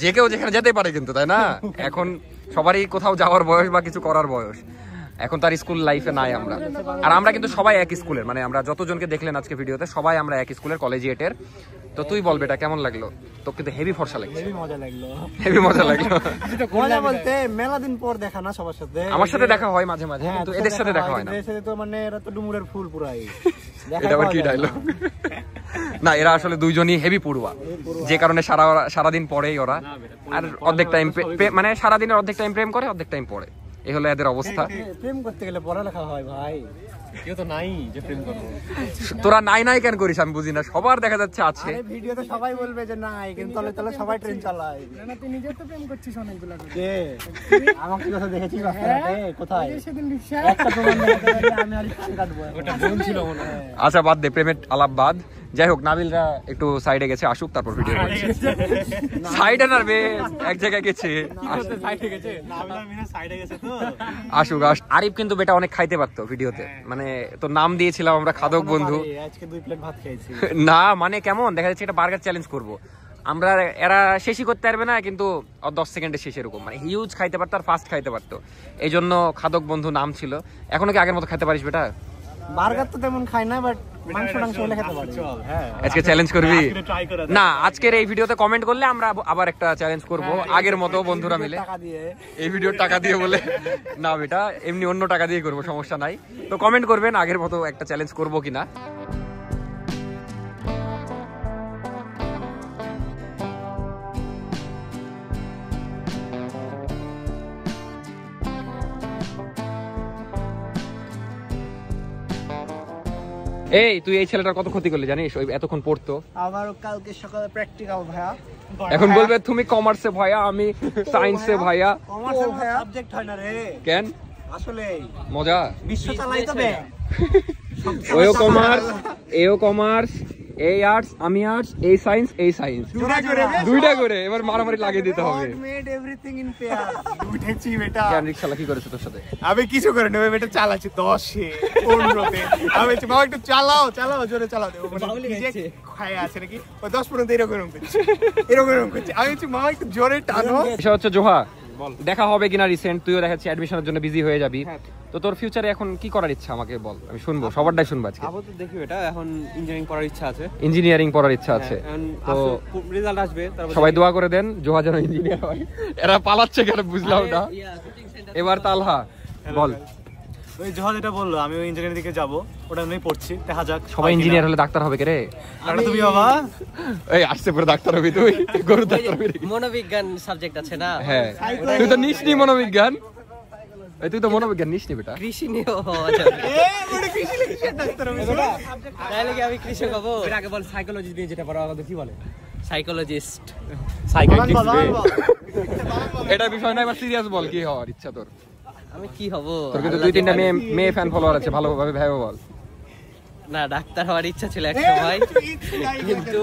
যে কেউ যেখানে যেতে পারে কিন্তু, তাই না? এখন সবারই কোথাও যাওয়ার বয়স বা কিছু করার বয়স, এখন তার স্কুল লাইফে নাই আমরা। আর আমরা কিন্তু সবাই এক স্কুলের, মানে আমরা যতজনকে দেখলেন আজকে ভিডিওতে সবাই আমরা এক স্কুলের, কলেজিয়েটের। তো তুই বল বেটা কেমন লাগলো? তো কিন্তু হেভি ফর্সা লাগছে, হেভি মজা লাগলো, হেভি মজা লাগলো। মজা বলতে মেলা দিন পর দেখা না সবার সাথে। আমার সাথে দেখা হয় মাঝে মাঝে, কিন্তু এদের সাথে দেখা হয় না। এদের সাথে তো মানে এরা তো ডুমুরের ফুল পুরাই। এটা আবার কি ডায়লগ? না এরা আসলে দুইজনই হেভি পড়ুয়া, যে কারণে সারাদিন পড়েই ওরা। আর অর্ধেক টাইম মানে সারাদিনের অর্ধেক টাইম প্রেম করে, অর্ধেক টাইম পড়ে, এই হলো এদের অবস্থা। প্রেম করতে গেলে পড়ালেখা হয় ভাই, কেউ তো নাই যে প্রেম করবো। তোরা নাই নাই কেন করিস আমি বুঝি না, সবার দেখা যাচ্ছে আছে। আরে ভিডিওতে সবাই বলবে যে নাই, কিন্তু তলে তলে সবাই ট্রেন চালায়। না তুই নিজে তো প্রেম করছিস অনেকগুলো। কে আমাকে কথা দেখেছিস রাস্তাতে? কোথায়? সেদিন রিকশা একটা প্রমাণ দেখাতে পারি, আমি আর ইচ্ছা কাটবো। ওটা বোন ছিল মনে হয়। আচ্ছা বাদ দে, প্রেমের আলাপ বাদ। যাই হোক নাবিলরা একটু সাইডে গেছে, আসুক তারপর ভিডিও করছি। সাইডে না রে, এক জায়গায় গেছে, সাইডে গেছে, নাবিলা মিনা সাইডে গেছে তো। আসুক। আরিফ কিন্তু বেটা অনেক খাইতে পারতো ভিডিওতে, মানে তো নাম দিয়েছিলাম আমরা খাদক বন্ধু। আজকে 2 প্লেট ভাত খেয়েছি। না মানে কেমন দেখা যাচ্ছে, এটা বার্গার চ্যালেঞ্জ করব আমরা। এরা শেষই করতে পারবে না, কিন্তু 10 সেকেন্ডে শেষ, এরকম মানে হিউজ খাইতে পারতো আর ফাস্ট খাইতে পারতো, এই জন্য খাদক বন্ধু নাম ছিল। এখনো কি আগের মতো খাইতে পারিস বেটা? বার্গার তো তেমন খাই না, বাট মাংস হলে খেতে পারি। হ্যাঁ আজকে চ্যালেঞ্জ করবি? ট্রাই করে না আজকের এই ভিডিওতে কমেন্ট করলে আমরা আবার একটা চ্যালেঞ্জ করব আগের মতো বন্ধুরা মিলে। টাকা দিয়ে এই ভিডিওর টাকা দিয়ে বলে না বেটা, এমনি অন্য টাকা দিয়ে করবো, সমস্যা নাই। তো কমেন্ট করবেন আগের মতো একটা চ্যালেঞ্জ করবো কিনা। এই তুই এই ছেলেটার কত ক্ষতি করলি জানিস? ওই এতক্ষণ পড়তো, আবার কালকে সকালে প্র্যাকটিক্যাল ভাইয়া। এখন বলবে তুমি কমার্সে ভাইয়া, আমি সায়েন্সে ভাইয়া। কমার্সের সাবজেক্ট হয় না রে। কেন? আসলে মজা বিশ্ব চালাই তবে। ওও কমার্স, এও কমার্স, এই আর্টস, আমি আর্টস, এই সায়েন্স, এই সায়েন্স, দুইটা করে এবার মারামারি লাগিয়ে দিতে হবে। God made everything in pairs. উঠেছি বেটা। কেন রিকশালা কি করেছে তোর সাথে? আমি কিছু করে নেবে, বেটা চালাচ্ছি 10-এ 15-তে। আমি বলছি বাবা একটু চালাও চালাও, জোরে চালাও। নিজে খায় আছে নাকি ওই 10-15 এরকম করছে, এরকম করছে। আমি বলছি মামা একটু জোরে টানো। এটা হচ্ছে জোহা, দেখা হবে কিনা রিসেন্ট? তুইও দেখাচ্ছি অ্যাডমিশনের জন্য বিজি হয়ে যাবি, তো তোর ফিউচারে এখন কি করার ইচ্ছা আমাকে বল, আমি শুনবো, সবারটাই শুনবো আজকে। আপাতত দেখি এটা, এখন ইঞ্জিনিয়ারিং পড়ার ইচ্ছা আছে। ইঞ্জিনিয়ারিং পড়ার ইচ্ছা আছে, তো রেজাল্ট আসবে তারপর সবাই দোয়া করে দেন জোহা যেন ইঞ্জিনিয়ার হয়। এরা পালাচ্ছে কেন বুঝলাম না। এবার তালহা বল, ওই জহা যেটা বললো আমি ওই ইঞ্জিনিয়ারিং দিকে যাবো, ওটা নিয়ে পড়ছি, দেখা যাক। সবাই ইঞ্জিনিয়ার হলে ডাক্তার হবে কে রে? আর তুমি বাবা এই আসছে পরে ডাক্তার হবি তুই? গরু ডাক্তার হবি? মনোবিজ্ঞান সাবজেক্ট আছে না? হ্যাঁ, তুই তো নিস নি মনোবিজ্ঞান। এই তুই তো মনোবিজ্ঞান নিস নি বেটা। কৃষি নিয়েও হওয়া যাবে। তাহলে কি আমি কৃষক হবো? আগে বল সাইকোলজি নিয়ে যেটা পড়া আমাদের কি বলে? সাইকোলজিস্ট। সাইকিয়াট্রিস্ট রে। এটা বিষয় না, এবার সিরিয়াস বল কি হওয়ার ইচ্ছা তোর? আমি কি হব? তোর কিন্তু 2-3টা মেয়ে ফ্যান ফলোয়ার আছে, ভালোভাবে ভেবে বল। না, ডাক্তার হওয়ার ইচ্ছা ছিল এক সময়, কিন্তু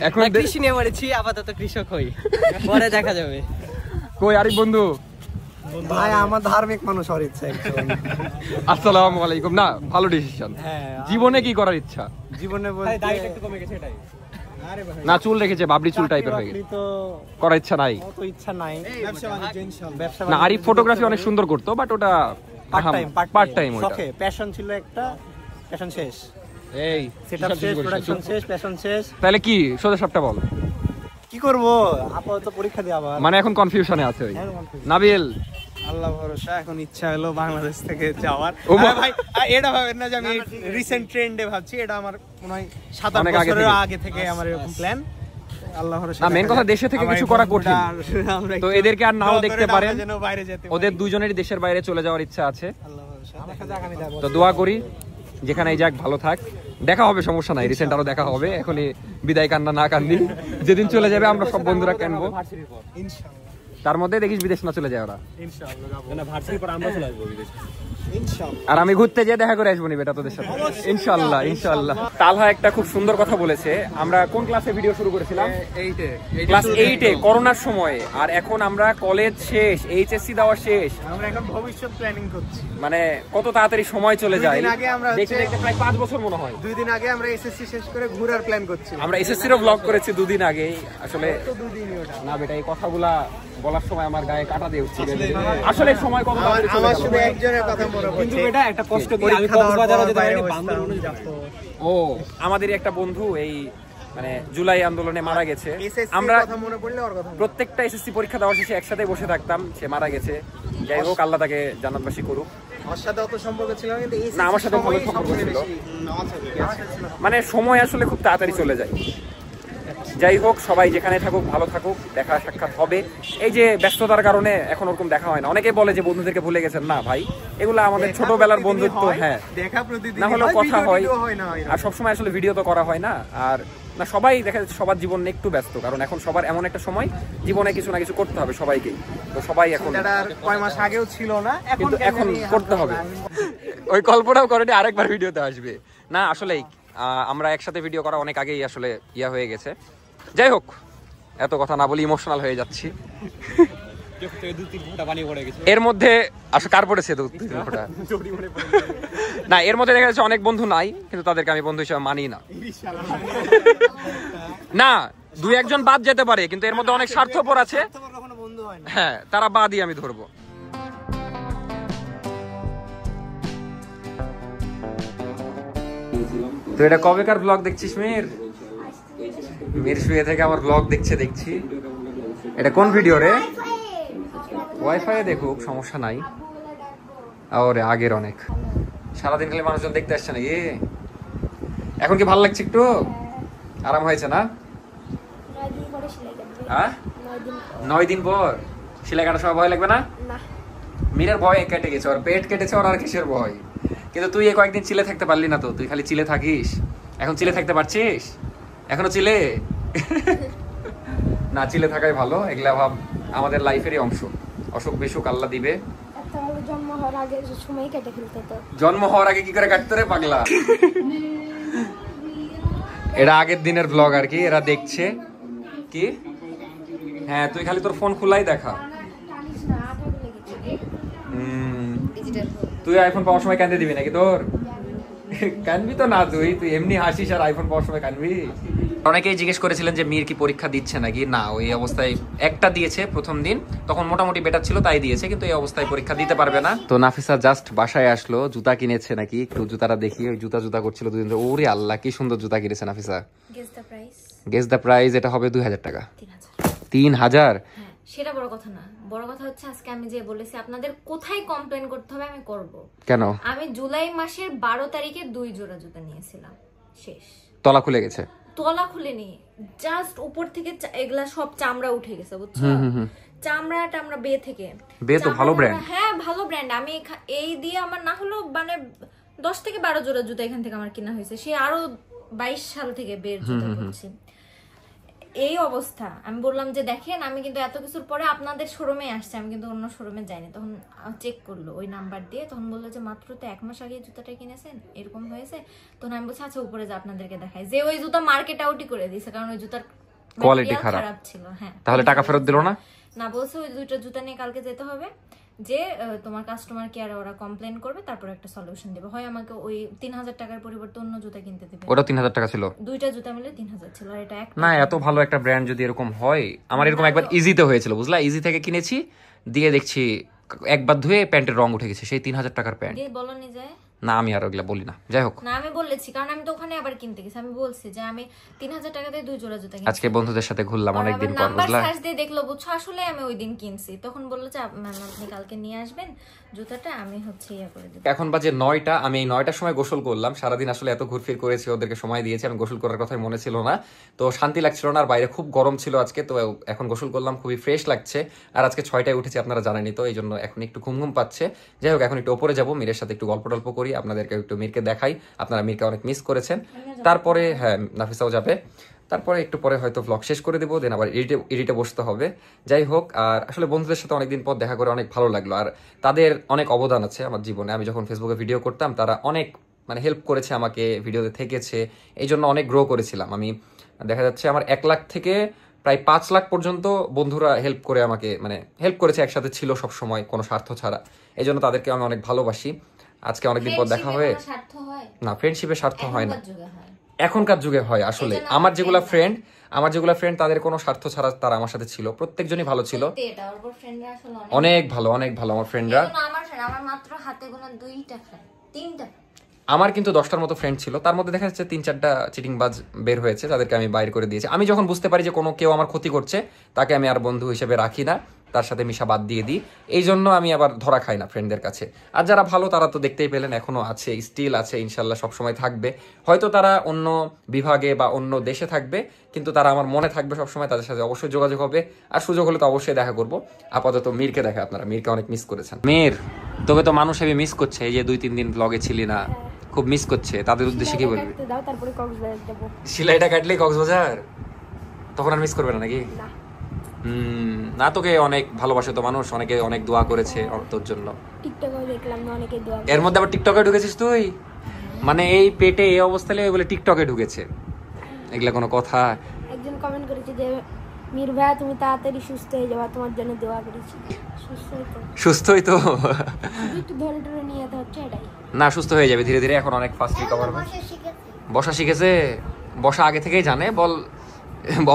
এখন এখন কৃষি নিয়ে পড়েছি, আপাতত কৃষক হই, পরে দেখা যাবে। কই আরিফ বন্ধু? ভাই আমার ধার্মিক মানুষ হওয়ার ইচ্ছা। আসসালামু আলাইকুম। না, ভালো ডিসিশন। জীবনে কি করার ইচ্ছা? জীবনে বলতে দাড়িটা একটু কমে গেছে এটাই। না, চুল রেখেছে, বাবরি চুল টাইপের হয়ে গেছে। তো করার ইচ্ছা নাই? অত ইচ্ছা নাই। ব্যবসা না, আরিফ ফটোগ্রাফি অনেক সুন্দর করতো, বাট ওটা পার্ট টাইম। ওটা শখে প্যাশন ছিল একটা, প্যাশন শেষ। এই সেটআপ শেষ, প্রোডাকশন শেষ, প্যাশন শেষ। তাহলে কি সোজা সবটা বল। কি করব, আপাতত পরীক্ষা দিয়ে আবার। মানে এখন কনফিউশনে আছে ওই নাবিল। আল্লাহ ভরসা, এখন ইচ্ছা হলো বাংলাদেশ থেকে যাওয়ার। ও মা- ভাই এটা ভাবেন না যে আমি রিসেন্ট ট্রেন্ডে ভাবছি, এটা আমার মনে হয় 7-8 অনেক আগে বছরের থেকে। আগে থেকে আমার এরকম প্ল্যান। আল্লাহ ভরসা। না, মেন কথা দেশে থেকে কিছু করা কঠিন। তো এদেরকে আর নাও দেখতে পারেন। বাইরে যেতে ওদের দুজনেরই দেশের বাইরে চলে যাওয়ার ইচ্ছা আছে, আল্লাহ ভরসা। আমার সাথে আগামী যাবো। তো দোয়া করি যেখানে যাক ভালো থাক। দেখা হবে, সমস্যা নাই, রিসেন্ট আরো দেখা হবে। এখনই বিদায় কান্না না কান্দি, যেদিন চলে যাবে আমরা সব বন্ধুরা কানবো। ইনশাআল্লাহ তার মধ্যে দেখিস বিদেশ না চলে যায় ওরা। ইনশাআল্লাহ যাবো। না ভার্সিটির পর আমরা চলে আসবো বিদেশে। ইনশাআল্লাহ। আর আমি ঘুরতে যেয়ে দেখা করে আসবো নি বেটা তোদের সাথে, ইনশাআল্লাহ ইনশাআল্লাহ। তালহা একটা খুব সুন্দর কথা বলেছে। আমরা কোন ক্লাসে ভিডিও শুরু করেছিলাম? ক্লাস 8-এ, করোনার সময়ে। আর এখন আমরা কলেজ শেষ, এইচএসসি দেওয়া শেষ, আমরা এখন ভবিষ্যৎ প্ল্যানিং করছি। মানে কত তাড়াতাড়ি সময় চলে যায়। 2 দিন আগে আমরা দেখতে দেখতে প্রায় 5 বছর মনে হয়। 2 দিন আগে আমরা এসএসসি শেষ করে ঘোরার প্ল্যান করছি। আমরা এসএসসিরও ব্লগ করেছি 2 দিন আগেই। আসলে তো 2 দিনই ওটা। না বেটা, এই কথাগুলা বলার সময় আমার গায়ে কাটা দিয়ে উঠছে। আসলে সময় কত তাড়াতাড়ি চলে আমার গেল। শুধু একজনের কথা মনে পড়ছে। কিন্তু এটা একটা কষ্ট কি, আমি পরীক্ষা দেওয়ার কক্সবাজারও পর যেতে বাইরে পারিনি, বসতাম। বান্দরবনে যাবো। ও, আমাদেরই একটা বন্ধু এই মানে জুলাই আন্দোলনে মারা গেছে। SSC আমরা কথা মনে পড়লে ওর কথা মনে পড়ে। প্রত্যেকটা এসএসসি পরীক্ষা দেওয়ার শেষে একসাথে বসে থাকতাম। সে মারা গেছে, যাই হোক আল্লাহ তাকে জান্নাতবাসী করুক। ওর সাথে অত সম্পর্ক ছিল না, কিন্তু না, আমার সাথে ভালো সম্পর্ক ছিল। মানে সময় আসলে খুব তাড়াতাড়ি চলে যায়। যাই হোক, সবাই যেখানে থাকুক ভালো থাকুক, দেখা সাক্ষাৎ হবে। এই যে ব্যস্ততার কারণে এখন ওরকম দেখা হয় না। অনেকে বলে যে বন্ধুদেরকে ভুলে গেছেন। না ভাই, এগুলো আমাদের ছোটবেলার বন্ধুত্ব। হ্যাঁ, দেখা প্রতিদিন না হলেও কথা হয়, না হয় না। আর সবসময় আসলে ভিডিও তো করা হয় না। আর না, সবাই দেখা যাচ্ছে সবার জীবন একটু ব্যস্ত, কারণ এখন সবার এমন একটা সময় জীবনে কিছু না কিছু করতে হবে সবাইকেই। তো সবাই এখন, এটা আর কয় মাস আগেও ছিল না, কিন্তু এখন করতে হবে। ওই কল্পনাও করেনি আরেকবার ভিডিওতে আসবে। না আসলেই আমরা একসাথে ভিডিও করা অনেক আগেই আসলে ইয়া হয়ে গেছে। যাই হোক, এত কথা না বলি, ইমোশনাল হয়ে যাচ্ছি। এর মধ্যে আসলে কার পড়েছে 2-3 ফোঁটা? না, এর মধ্যে দেখা যাচ্ছে অনেক বন্ধু নাই, কিন্তু তাদেরকে আমি বন্ধু হিসেবে মানি না। না, 2-1 বাদ যেতে পারে, কিন্তু এর মধ্যে অনেক স্বার্থপর আছে। কখনো বন্ধু হয় না। হ্যাঁ, তারা বাদই আমি ধরবো। তো এটা কবেকার ব্লগ দেখছিস মির? মির শুয়ে থেকে আমার ব্লগ দেখছি। এটা কোন ভিডিও রে? ওয়াইফাই দেখুক, সমস্যা নাই। ওরে আগের অনেক, সারাদিন খালি মানুষজন দেখতে আসছে নাকি? এখন কি ভালো লাগছে? একটু আরাম হয়েছে না? 9 দিন পরে সেলাই কাটবে। হ্যাঁ, 9 দিন 9 দিন পর সেলাই কাটার সময় ভয় লাগবে না? না। মিরের ভয় কেটে গেছে, ওর পেট কেটেছে, ওর আর কিসের ভয়? কিন্তু তুই কয়েকদিন চিলে থাকতে পারলি না তো, তুই খালি চিলে থাকিস। এখন চিলে থাকতে পারছিস? এখনো চিলে? না, চিলে থাকাই ভালো। এগুলা ভাব আমাদের লাইফেরই অংশ। অসুখ বিসুখ আল্লাহ দিবে। একটা হলো জন্ম হওয়ার আগে সময় কেটে ফেলতে তো। জন্ম হওয়ার আগে কি করে কাটতে রে পাগলা? এটা আগের দিনের ব্লগ আর কি, এরা দেখছে কি। হ্যাঁ, তুই খালি তোর ফোন খোলাই দেখা। তুই আইফোন পাওয়ার সময় কান্দে দিবি নাকি? তোর কানবি তো না, তুই এমনি হাসিস আর আইফোন পাওয়ার সময় কানবি। অনেকেই জিজ্ঞেস করেছিলেন যে মির কি পরীক্ষা দিচ্ছে নাকি। না, ওই অবস্থায় একটা দিয়েছে প্রথম দিন, তখন মোটামুটি বেটার ছিল তাই দিয়েছে, কিন্তু এই অবস্থায় পরীক্ষা দিতে পারবে না। তো নাফিসা জাস্ট বাসায় আসলো, জুতা কিনেছে নাকি, একটু জুতাটা দেখি। ওই জুতা করছিল 2 দিন ধরে। ওরে আল্লাহ, কি সুন্দর জুতা কিনেছে Nafisa. Guess the price. Guess the price. এটা হবে 2000 টাকা। 3000। 3000? সেটা বড় কথা না, বড় কথা হচ্ছে আজকে আমি যে বলেছি আপনাদের কোথায় কমপ্লেন করতে হবে আমি করব। কেন? আমি জুলাই মাসের 12 তারিখে 2 জোড়া জুতা নিয়েছিলাম, শেষ। তলা খুলে গেছে? তলা খুলেনি, জাস্ট উপর থেকে এগুলা সব চামড়া উঠে গেছে, বুঝছো? চামড়া টামড়া বে থেকে। বে তো ভালো ব্র্যান্ড। হ্যাঁ ভালো ব্র্যান্ড। আমি এই দিয়ে আমার না হলো মানে 10 থেকে 12 জোড়া জুতা এখান থেকে আমার কিনা হয়েছে, সে আরো 22 সাল থেকে বের জুতা করছি। এই অবস্থা। আমি বললাম যে দেখেন আমি কিন্তু এত কিছুর পরে আপনাদের শোরুমে আসছে, আমি কিন্তু অন্য শোরুমে যাইনি। তখন চেক করলো ওই নাম্বার দিয়ে, তখন বললো যে মাত্র তো 1 মাস আগে জুতাটা কিনেছেন, এরকম হয়েছে। তখন আমি বলছি আচ্ছা উপরে যা আপনাদেরকে দেখাই, যে ওই জুতা মার্কেট আউটই করে দিয়েছে, কারণ ওই জুতার কোয়ালিটি খারাপ ছিল। হ্যাঁ, তাহলে টাকা ফেরত দিল না? না, বলছে ওই 2টা জুতা নিয়ে কালকে যেতে হবে, যে তোমার কাস্টমার কেয়ারে ওরা কমপ্লেন করবে, তারপর একটা সলিউশন দেবে। হয় আমাকে ওই 3000 টাকার পরিবর্তে অন্য জুতা কিনতে দেবে। ওটা 3000 টাকা ছিল? 2টা জুতা মিলে 3000 ছিল। আর এটা না, এত ভালো একটা ব্র্যান্ড যদি এরকম হয়, আমার এরকম একবার ইজিতে হয়েছিল, বুঝলা? ইজি থেকে কিনেছি, দিয়ে দেখছি একবার ধুয়ে প্যান্টের রং উঠে গেছে, সেই 3000 টাকার প্যান্ট। বলনি যে না, আমি আর ওগুলা বলি না, যাই হোক। না, আমি বলেছি, কারণ আমি তো ওখানে আবার কিনতে গেছি। আমি বলছি যে আমি 3000 টাকা দিয়ে 2 জোড়া জুতা কিনছি। আজকে বন্ধুদের সাথে ঘুরলাম অনেকদিন পর, বুঝলা? নাম্বার সার্চ দিয়ে দেখলো, বুঝছো? আসলে আমি ওই দিন কিনছি। তখন বললো যে আপনি কালকে নিয়ে আসবেন জুতাটা, আমি হচ্ছে ইয়া করে দেব। এখন বাজে 9টা। আমি এই 9টার সময় গোসল করলাম। সারাদিন আসলে এত ঘুরফির করেছি, ওদেরকে সময় দিয়েছি, আমি গোসল করার কথাই মনে ছিল না, তো শান্তি লাগছিল না। আর বাইরে খুব গরম ছিল আজকে, তো এখন গোসল করলাম, খুবই ফ্রেশ লাগছে। আর আজকে 6টায় উঠেছি, আপনারা জানেনই তো, এই জন্য এখন একটু ঘুম ঘুম পাচ্ছে। যাই হোক, এখন একটু ওপরে যাবো, মীরের সাথে একটু গল্প টল্প করি, আপনাদেরকে একটু মীরকে দেখাই। আপনারা মীরকে অনেক মিস করেছেন। তারপরে হ্যাঁ, নাফিসাও যাবে। তারপরে একটু পরে হয়তো ভ্লগ শেষ করে দেবো, দেন আবার এডিটে বসতে হবে। যাই হোক, আর আসলে বন্ধুদের সাথে অনেকদিন পর দেখা করে অনেক ভালো লাগলো। আর তাদের অনেক অবদান আছে আমার জীবনে। আমি যখন ফেসবুকে ভিডিও করতাম, তারা অনেক মানে হেল্প করেছে আমাকে, ভিডিওতে থেকেছে, এই জন্য অনেক গ্রো করেছিলাম আমি। দেখা যাচ্ছে আমার 1 লাখ থেকে প্রায় 5 লাখ পর্যন্ত বন্ধুরা হেল্প করে আমাকে, মানে হেল্প করেছে, একসাথে ছিল সব সময়, কোনো স্বার্থ ছাড়া। এই জন্য তাদেরকে আমি অনেক ভালোবাসি। আজকে অনেকদিন পর দেখা হয়ে না, ফ্রেন্ডশিপে স্বার্থ হয় না, এখনকার যুগে হয় আসলে। আমার যেগুলা ফ্রেন্ড তাদের কোনো স্বার্থ ছাড়া তারা আমার সাথে ছিল, প্রত্যেকজনই ভালো ছিল, অনেক ভালো, অনেক ভালো আমার ফ্রেন্ডরা। আমার মাত্র হাতে গোনা 2টা ফ্রেন্ড, 3টা। আমার কিন্তু 10টার মতো ফ্রেন্ড ছিল, তার মধ্যে দেখা যাচ্ছে 3-4টা চিটিংবাজ বের হয়েছে, তাদেরকে আমি বাইর করে দিয়েছি। আমি যখন বুঝতে পারি যে কোনো কেউ আমার ক্ষতি করছে, তাকে আমি আর বন্ধু হিসেবে রাখি না, তার সাথে মিশা বাদ দিয়ে দিই। এই জন্য আমি আবার ধরা খাই না ফ্রেন্ডদের কাছে। আর যারা ভালো তারা তো দেখতেই পেলেন, এখনো আছে, স্টিল আছে, ইনশাল্লাহ সবসময় থাকবে। হয়তো তারা অন্য বিভাগে বা অন্য দেশে থাকবে, কিন্তু তারা আমার মনে থাকবে সবসময়। তাদের সাথে অবশ্যই যোগাযোগ হবে, আর সুযোগ হলে তো অবশ্যই দেখা করবো। আপাতত মীরকে দেখা, আপনারা মীরকে অনেক মিস করেছেন। মীর, তোকে তো মানুষ হেবি মিস করছে, এই যে 2-3 দিন ব্লগে ছিলি না, খুব মিস করছে। তাদের উদ্দেশ্যে কি বলবি? সিলাইটা কাটলেই কক্সবাজার, তখন আর মিস করবে না নাকি? না, তোকে অনেক ভালোবাসে তো মানুষ, অনেকে অনেক দোয়া করেছে তোর জন্য। টিকটকে দেখলাম না অনেকে দোয়া। এর মধ্যে আবার টিকটকে ঢুকেছিস তুই? মানে এই পেটে এই অবস্থায় বলে টিকটকে ঢুকেছে, এগুলা কোনো কথা? একজন কমেন্ট করেছে যে মীর ভাইয়া তুমি তাড়াতাড়ি সুস্থ হয়ে যাবা, তোমার জন্য দোয়া করেছি। সুস্থই তো, একটু ধরে ধরে নিয়ে যেতে হচ্ছে, এটাই। না, সুস্থ হয়ে যাবে ধীরে ধীরে, এখন অনেক ফাস্ট রিকভার হবে। বসা শিখেছে, বসা আগে থেকেই জানে, বল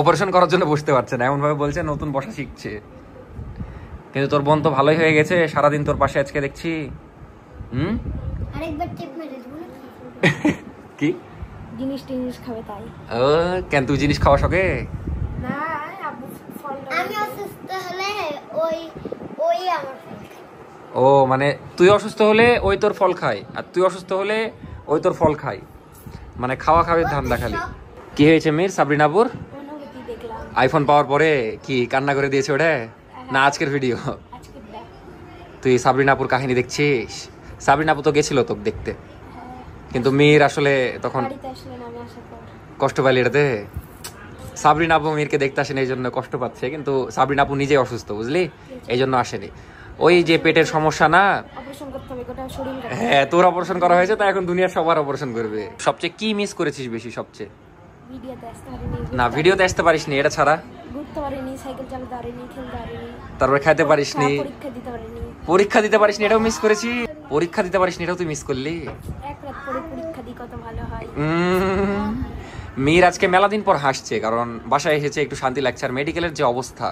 অপারেশন করার জন্য বসতে পারছে না, এমন ভাবে বলছে নতুন বসা শিখছে। কিন্তু তোর বোন তো ভালোই হয়ে গেছে, সারাদিন তোর পাশে আজকে দেখছি। আরেকবার টিপ মেরে দেব কি জিনিস খাবে তাই। ও কেন, তুই জিনিস খাওয়া শোকে? না, আমি অসুস্থ হলে ওই আমার ফল খায়। ও মানে তুই অসুস্থ হলে ওই তোর ফল খায়, আর তুই অসুস্থ হলে ওই তোর ফল খায়, মানে খাওয়া খাওয়ার ধান দেখালি। কি হয়েছে মীর? সাবরিনাপুর আইফোন পাওয়ার পরে কি কান্না করে দিয়েছে ওটা? না আজকের ভিডিও? তুই সাবরিনাপুর কাহিনী দেখছিস? সাবরিনাপু তো গেছিল তোকে দেখতে, কিন্তু মীর আসলে তখন কষ্ট পাইলি এটাতে। সাবরিনাপু মীরকে দেখতে আসেনি, এই জন্য কষ্ট পাচ্ছে, কিন্তু সাবরিনাপু নিজে অসুস্থ, বুঝলি, এই জন্য আসেনি। ওই যে পেটের সমস্যা না, হ্যাঁ তোর অপারেশন করা হয়েছে, তা এখন দুনিয়ার সবার অপারেশন করবে। সবচেয়ে কি মিস করেছিস বেশি? সবচেয়ে না, ভিডিওতে আসতে পারিস নি, এটা ছাড়া ঘুরতে পারিনি, সাইকেল চালাতে পারিনি, খেলতে পারিনি, তারপরে খাইতে পারিস নি, পরীক্ষা দিতে পারিনি, এটাও মিস করেছি। পরীক্ষা দিতে পারিস নি, এটাও তুই মিস করলি। এক রাত পরে পরীক্ষা দিই, কত ভালো হয়। মীর আজকে মেলা দিন পর হাসছে, কারণ বাসায় এসেছে, একটু শান্তি লাগছে। আর মেডিকেলের যে অবস্থা,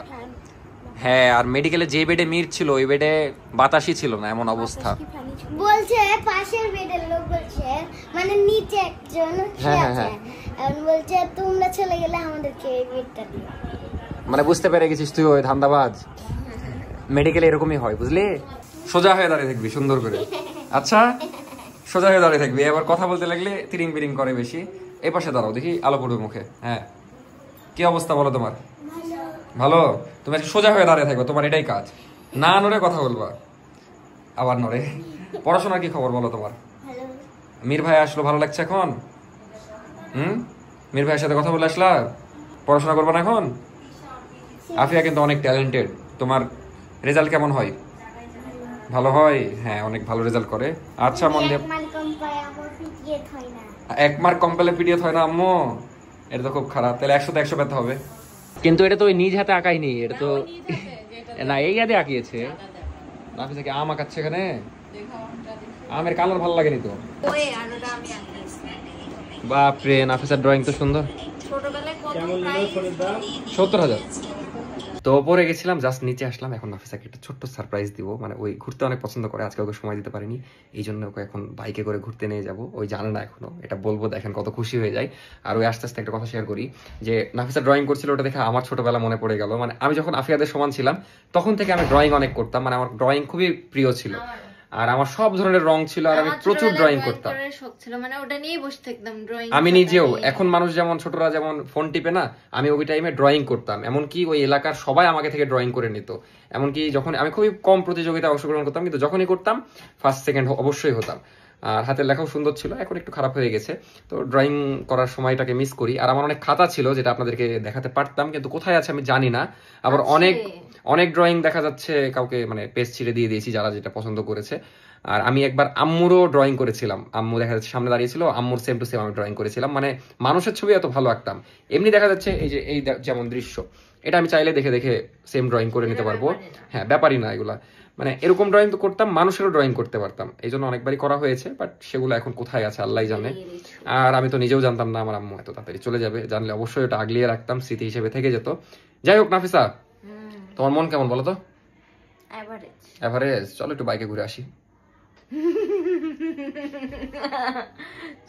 হ্যাঁ, আর মেডিকেলে যে বেডে মীর ছিল ওই বেডে বাতাসই ছিল না, এমন অবস্থা। বলছে পাশের বেডের লোক বলছে, মানে নিচে একজন আছে, এখন বলছে তোমরা চলে গেলে আমাদেরকে এই বেডটা দিও। মানে বুঝতে পেরে গেছিস তুই ওই ধান্দাবাজ। মেডিকেলে এরকমই হয় বুঝলি। সোজা হয়ে দাঁড়িয়ে থাকবি সুন্দর করে। আচ্ছা সোজা হয়ে দাঁড়িয়ে থাকবি। এবার কথা বলতে লাগলে তিরিং বিরিং করে বেশি। এই পাশে দাঁড়াও দেখি আলো পড়বে মুখে। হ্যাঁ কি অবস্থা বলো তোমার? ভালো। তুমি সোজা হয়ে দাঁড়িয়ে থাকবে, তোমার এটাই কাজ। না নড়ে কথা বলবা, আবার নড়ে। পড়াশোনার কি খবর বলো তোমার? মীর ভাই আসলো, ভালো লাগছে এখন? মীর ভাইয়ের সাথে কথা বলে আসলা? পড়াশোনা করবা না এখন? আফিয়া কিন্তু অনেক ট্যালেন্টেড। তোমার রেজাল্ট কেমন হয়? ভালো হয়? হ্যাঁ অনেক ভালো রেজাল্ট করে। আচ্ছা মন দিয়ে 1 মার্ক কম পেলে পিডিএফ হয় না আম্মু? এটা তো খুব খারাপ। তাহলে 100 তে 100 পেতে হবে। কিন্তু এটা তো ওই নিজ হাতে আঁকাইনি, এটা তো না এই হাতে আঁকিয়েছে। নাফিসা কি আম আঁকাচ্ছে এখানে? আমের কালার ভালো লাগেনি তো। বাপরে নাফিসার ড্রয়িং তো সুন্দর। 70,000। তো ওপরে গেছিলাম, জাস্ট নিচে আসলাম। এখন নাফিসাকে একটা ছোট্ট সারপ্রাইজ দিব। মানে ওই ঘুরতে অনেক পছন্দ করে, আজকে ওকে সময় দিতে পারিনি, এই জন্য ওকে এখন বাইকে করে ঘুরতে নিয়ে যাবো। ওই জানে না এখনো, এটা বলবো দেখেন কত খুশি হয়ে যায়। আর ওই আস্তে আস্তে একটা কথা শেয়ার করি যে নাফিসা ড্রয়িং করছিল, ওটা দেখে আমার ছোটবেলা মনে পড়ে গেল। মানে আমি যখন আফিয়াদের সমান ছিলাম তখন থেকে আমি ড্রয়িং অনেক করতাম। মানে আমার ড্রয়িং খুবই প্রিয় ছিল, আর আমার সব ধরনের রং ছিল, আর আমি প্রচুর ড্রয়িং করতাম। মানে ওটা নিয়েই বসে থাকতাম ড্রয়িং। আমি নিজেও, এখন মানুষ যেমন ছোটরা যেমন ফোন টিপে না, আমি ওই টাইমে ড্রয়িং করতাম। এমনকি ওই এলাকার সবাই আমাকে থেকে ড্রয়িং করে নিত। এমনকি যখন আমি খুবই কম প্রতিযোগিতায় অংশগ্রহণ করতাম, কিন্তু যখনই করতাম ফার্স্ট সেকেন্ড অবশ্যই হতাম। আর হাতের লেখাও সুন্দর ছিল, এখন একটু খারাপ হয়ে গেছে। তো ড্রয়িং করার সময়টাকে মিস করি। আর আমার অনেক খাতা ছিল যেটা আপনাদেরকে দেখাতে পারতাম, কিন্তু কোথায় আছে আমি জানি না। আবার অনেক ড্রয়িং দেখা যাচ্ছে কাউকে মানে পেজ ছিঁড়ে দিয়ে দিয়েছি যারা যেটা পছন্দ করেছে। আর আমি একবার আম্মুরও ড্রয়িং করেছিলাম, আম্মু দেখা যাচ্ছে সামনে দাঁড়িয়েছিল, আম্মুর সেম টু সেম আমি ড্রয়িং করেছিলাম। মানে মানুষের ছবি এত ভালো আঁকতাম। এমনি দেখা যাচ্ছে এই যে এই যেমন দৃশ্য, এটা আমি চাইলে দেখে দেখে সেম ড্রয়িং করে নিতে পারবো। হ্যাঁ ব্যাপারই না এগুলা, মানে এরকম ড্রয়িং তো করতাম, মানুষেরও ড্রয়িং করতে পারতাম। এই জন্য অনেকবারই করা হয়েছে, বাট সেগুলো এখন কোথায় আছে আল্লাহ জানে। আর আমি তো নিজেও জানতাম না আমার আম্মু এত তাড়াতাড়ি চলে যাবে। জানলে অবশ্যই ওটা আগলিয়ে রাখতাম, স্মৃতি হিসেবে থেকে যেত। যাই হোক নাফিসা, তোমার মন কেমন বলো তো? এভারেজ। চলো একটু বাইকে ঘুরে আসি।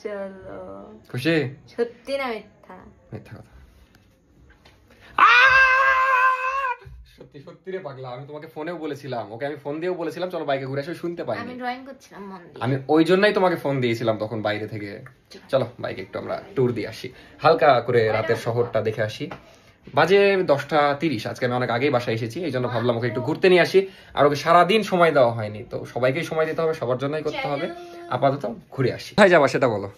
চলো। খুশি? সত্যি না মিথ্যা? মিথ্যা কথা। সত্যি সত্যি রে পাগলা, আমি তোমাকে ফোনেও বলেছিলাম, ওকে আমি ফোন দিয়েও বলেছিলাম চলো বাইকে ঘুরে আসো, শুনতে পাইনি। আমি ড্রয়িং করছিলাম মন দিয়ে। আমি ওই জন্যই তোমাকে ফোন দিয়েছিলাম তখন বাইরে থেকে। চলো বাইকে একটু আমরা ট্যুর দিয়ে আসি, হালকা করে রাতের শহরটা দেখে আসি। বাজে 10:30। আজকে আমি অনেক আগেই বাসায় এসেছি, এই জন্য ভাবলাম ওকে একটু ঘুরতে নিয়ে আসি। আর ওকে সারাদিন সময় দেওয়া হয়নি, তো সবাইকেই সময় দিতে হবে, সবার জন্যই করতে হবে। আপাতত ঘুরে আসি। কোথায় যাবা সেটা বলো।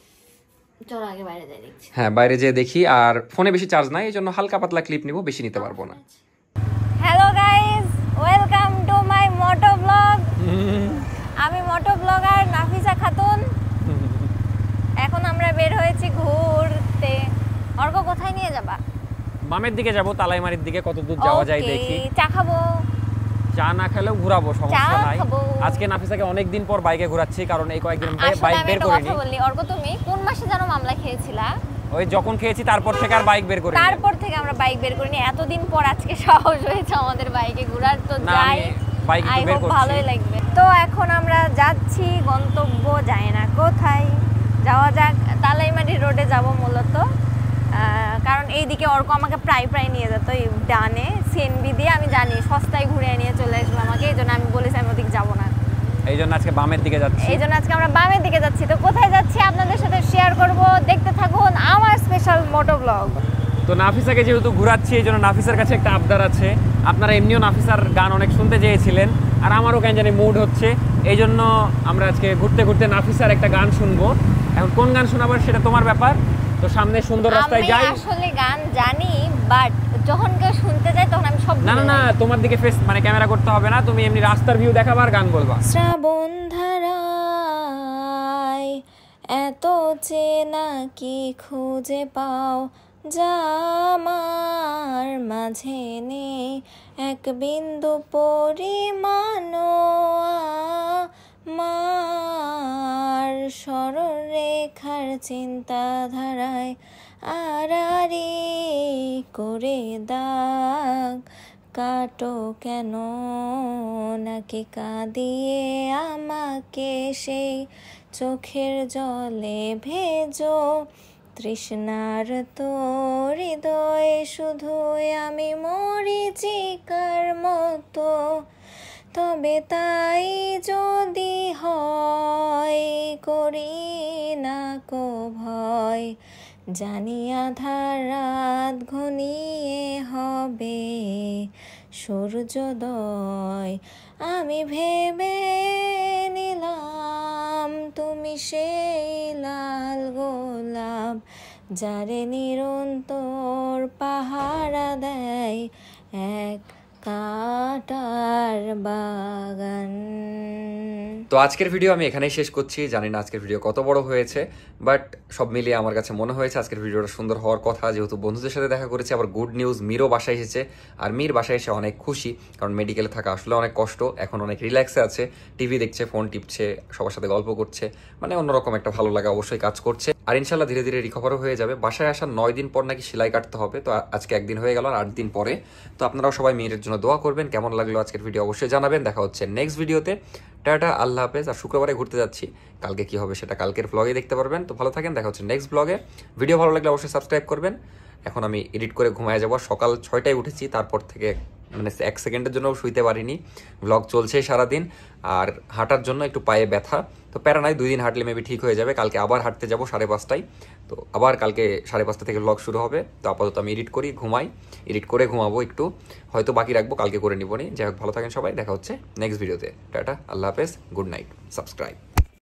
চলো আগে বাইরে যাই দেখছি। হ্যাঁ বাইরে যেয়ে দেখি। আর ফোনে বেশি চার্জ নাই, এই জন্য হালকা পাতলা ক্লিপ নিব, বেশি নিতে পারবো না। Hello guys, welcome to my moto blog. আমি মোটো ব্লগার নাফিসা খাতুন। এখন আমরা বের হয়েছি ঘুরতে। অর্ক কোথায় নিয়ে যাবা? বামের দিকে যাব, তালাইমারির দিকে। কত দূর যাওয়া যায় দেখি। চা খাবো? চা না খেলেও ঘোরাবো, সমস্যা নাই। আজকে নাফিসাকে অনেকদিন পর বাইকে ঘোরাচ্ছি, কারণ এই কয়েকদিন বাইক বের করিনি। কথা বলি, অর্ক তুমি কোন মাসে জানো মামলা খেয়েছিলা? ওই যখন খেয়েছি তারপর থেকে আর বাইক বের করিনি। তারপর থেকে আমরা বাইক বের করিনি। এতদিন পর আজকে সাহস হয়েছে আমাদের বাইকে ঘোরার। তো যাই, বাইক একটু বের করছি, ভালোই লাগবে। তো এখন আমরা যাচ্ছি গন্তব্য, যায় না কোথায়। যাওয়া যাক, তালাইমারি রোডে যাব মূলত। কারণ এইদিকে অর্ক আমাকে প্রায় নিয়ে যেত, এই ডানে সিএনবি দিয়ে। আমি জানি সস্তায় ঘুরে নিয়ে চলে আসবে আমাকে, এই জন্য আমি বলেছি আমি ওদিকে যাবো না। এই জন্য আজকে বামের দিকে যাচ্ছি। এই জন্য আজকে আমরা বামের দিকে যাচ্ছি। তো কোথায় যাচ্ছি আপনাদের সাথে শেয়ার করব, দেখতে থাকুন আমার স্পেশাল মোটো ব্লগ। তো নাফিসাকে যেহেতু ঘুরাচ্ছি, এই জন্য নাফিসার কাছে একটা আবদার আছে। আপনারা এমনিও নাফিসার গান অনেক শুনতে চেয়েছিলেন, আর আমারও কেন জানি মুড হচ্ছে, এই জন্য আমরা আজকে ঘুরতে ঘুরতে নাফিসার একটা গান শুনবো। এখন কোন গান শোনাবার সেটা তোমার ব্যাপার। তো সামনে সুন্দর রাস্তায় যাই। আমি আসলে গান জানি, বাট যখন কেউ শুনতে যায় তখন আমি সব না তোমার দিকে ফেস মানে ক্যামেরা করতে হবে না, তুমি এমনি রাস্তার ভিউ দেখাবার গান বলবা। শ্রাবণ ধারায় এত চেনা কি খুঁজে পাও, যা আমার মাঝে নেই এক বিন্দু পরিমাণও। মার সরলরেখার চিন্তাধারায় আড়াআড়ি করে দাগ কাটো কেন, নাকি কাঁদিয়ে আমাকে সেই চোখের জলে ভেজো। তৃষ্ণার তো হৃদয়ে শুধুই আমি মরিচিকার মতো, তবে তাই যদি হয় করি না কো ভয়, জানি আধার রাত ঘনিয়ে হবে সূর্যোদয়। আমি ভেবে নিলাম তুমি সেই লাল গোলাপ, যারে নিরন্তর পাহারা দেয় এক কাটার বাগান। তো আজকের ভিডিও আমি এখানেই শেষ করছি। জানি না আজকের ভিডিও কত বড় হয়েছে, বাট সব মিলিয়ে আমার কাছে মনে হয়েছে আজকের ভিডিওটা সুন্দর হওয়ার কথা। যেহেতু বন্ধুদের সাথে দেখা করেছি, আবার গুড নিউজ, মিরও বাসায় এসেছে। আর মির বাসায় এসে অনেক খুশি, কারণ মেডিকেলে থাকা আসলে অনেক কষ্ট। এখন অনেক রিল্যাক্সে আছে, টিভি দেখছে, ফোন টিপছে, সবার সাথে গল্প করছে, মানে অন্যরকম একটা ভালো লাগা অবশ্যই কাজ করছে। আর ইনশাল্লাহ ধীরে ধীরে রিকভারও হয়ে যাবে। বাসায় আসার 9 দিন পর নাকি সেলাই কাটতে হবে, তো আজকে 1 দিন হয়ে গেল, আর 8 দিন পরে। তো আপনারাও সবাই মেয়ের জন্য দোয়া করবেন। কেমন লাগলো আজকের ভিডিও অবশ্যই জানাবেন। দেখা হচ্ছে নেক্সট ভিডিওতে। টাটা, আল্লাহ হাফেজ। আর শুক্রবারে ঘুরতে যাচ্ছি, কালকে কি হবে সেটা কালকের ব্লগে দেখতে পারবেন। তো ভালো থাকেন, দেখা হচ্ছে নেক্সট ব্লগে। ভিডিও ভালো লাগলে অবশ্যই সাবস্ক্রাইব করবেন। এখন আমি এডিট করে ঘুমায় যাব। সকাল 6টায় উঠেছি, তারপর থেকে মানে 1 সেকেন্ডের জন্য শুইতে পারিনি। ব্লগ চলছে সারাদিন, আর হাঁটার জন্য একটু পায়ে ব্যথা। তো প্যারা নাই, 2 দিন হাঁটলে মেবি ঠিক হয়ে যাবে। কালকে আবার হাঁটতে যাব 5:30টায়। তো আবার কালকে 5:30 থেকে ব্লগ শুরু হবে। তো আপাতত আমি এডিট করি, ঘুমাই, এডিট করে ঘুমাবো একটু, হয়তো বাকি রাখবো, কালকে করে নিবনি। যাই হোক, ভালো থাকেন সবাই, দেখা হচ্ছে নেক্সট ভিডিওতে। টাটা, আল্লাহ হাফেজ, গুড নাইট, সাবস্ক্রাইব।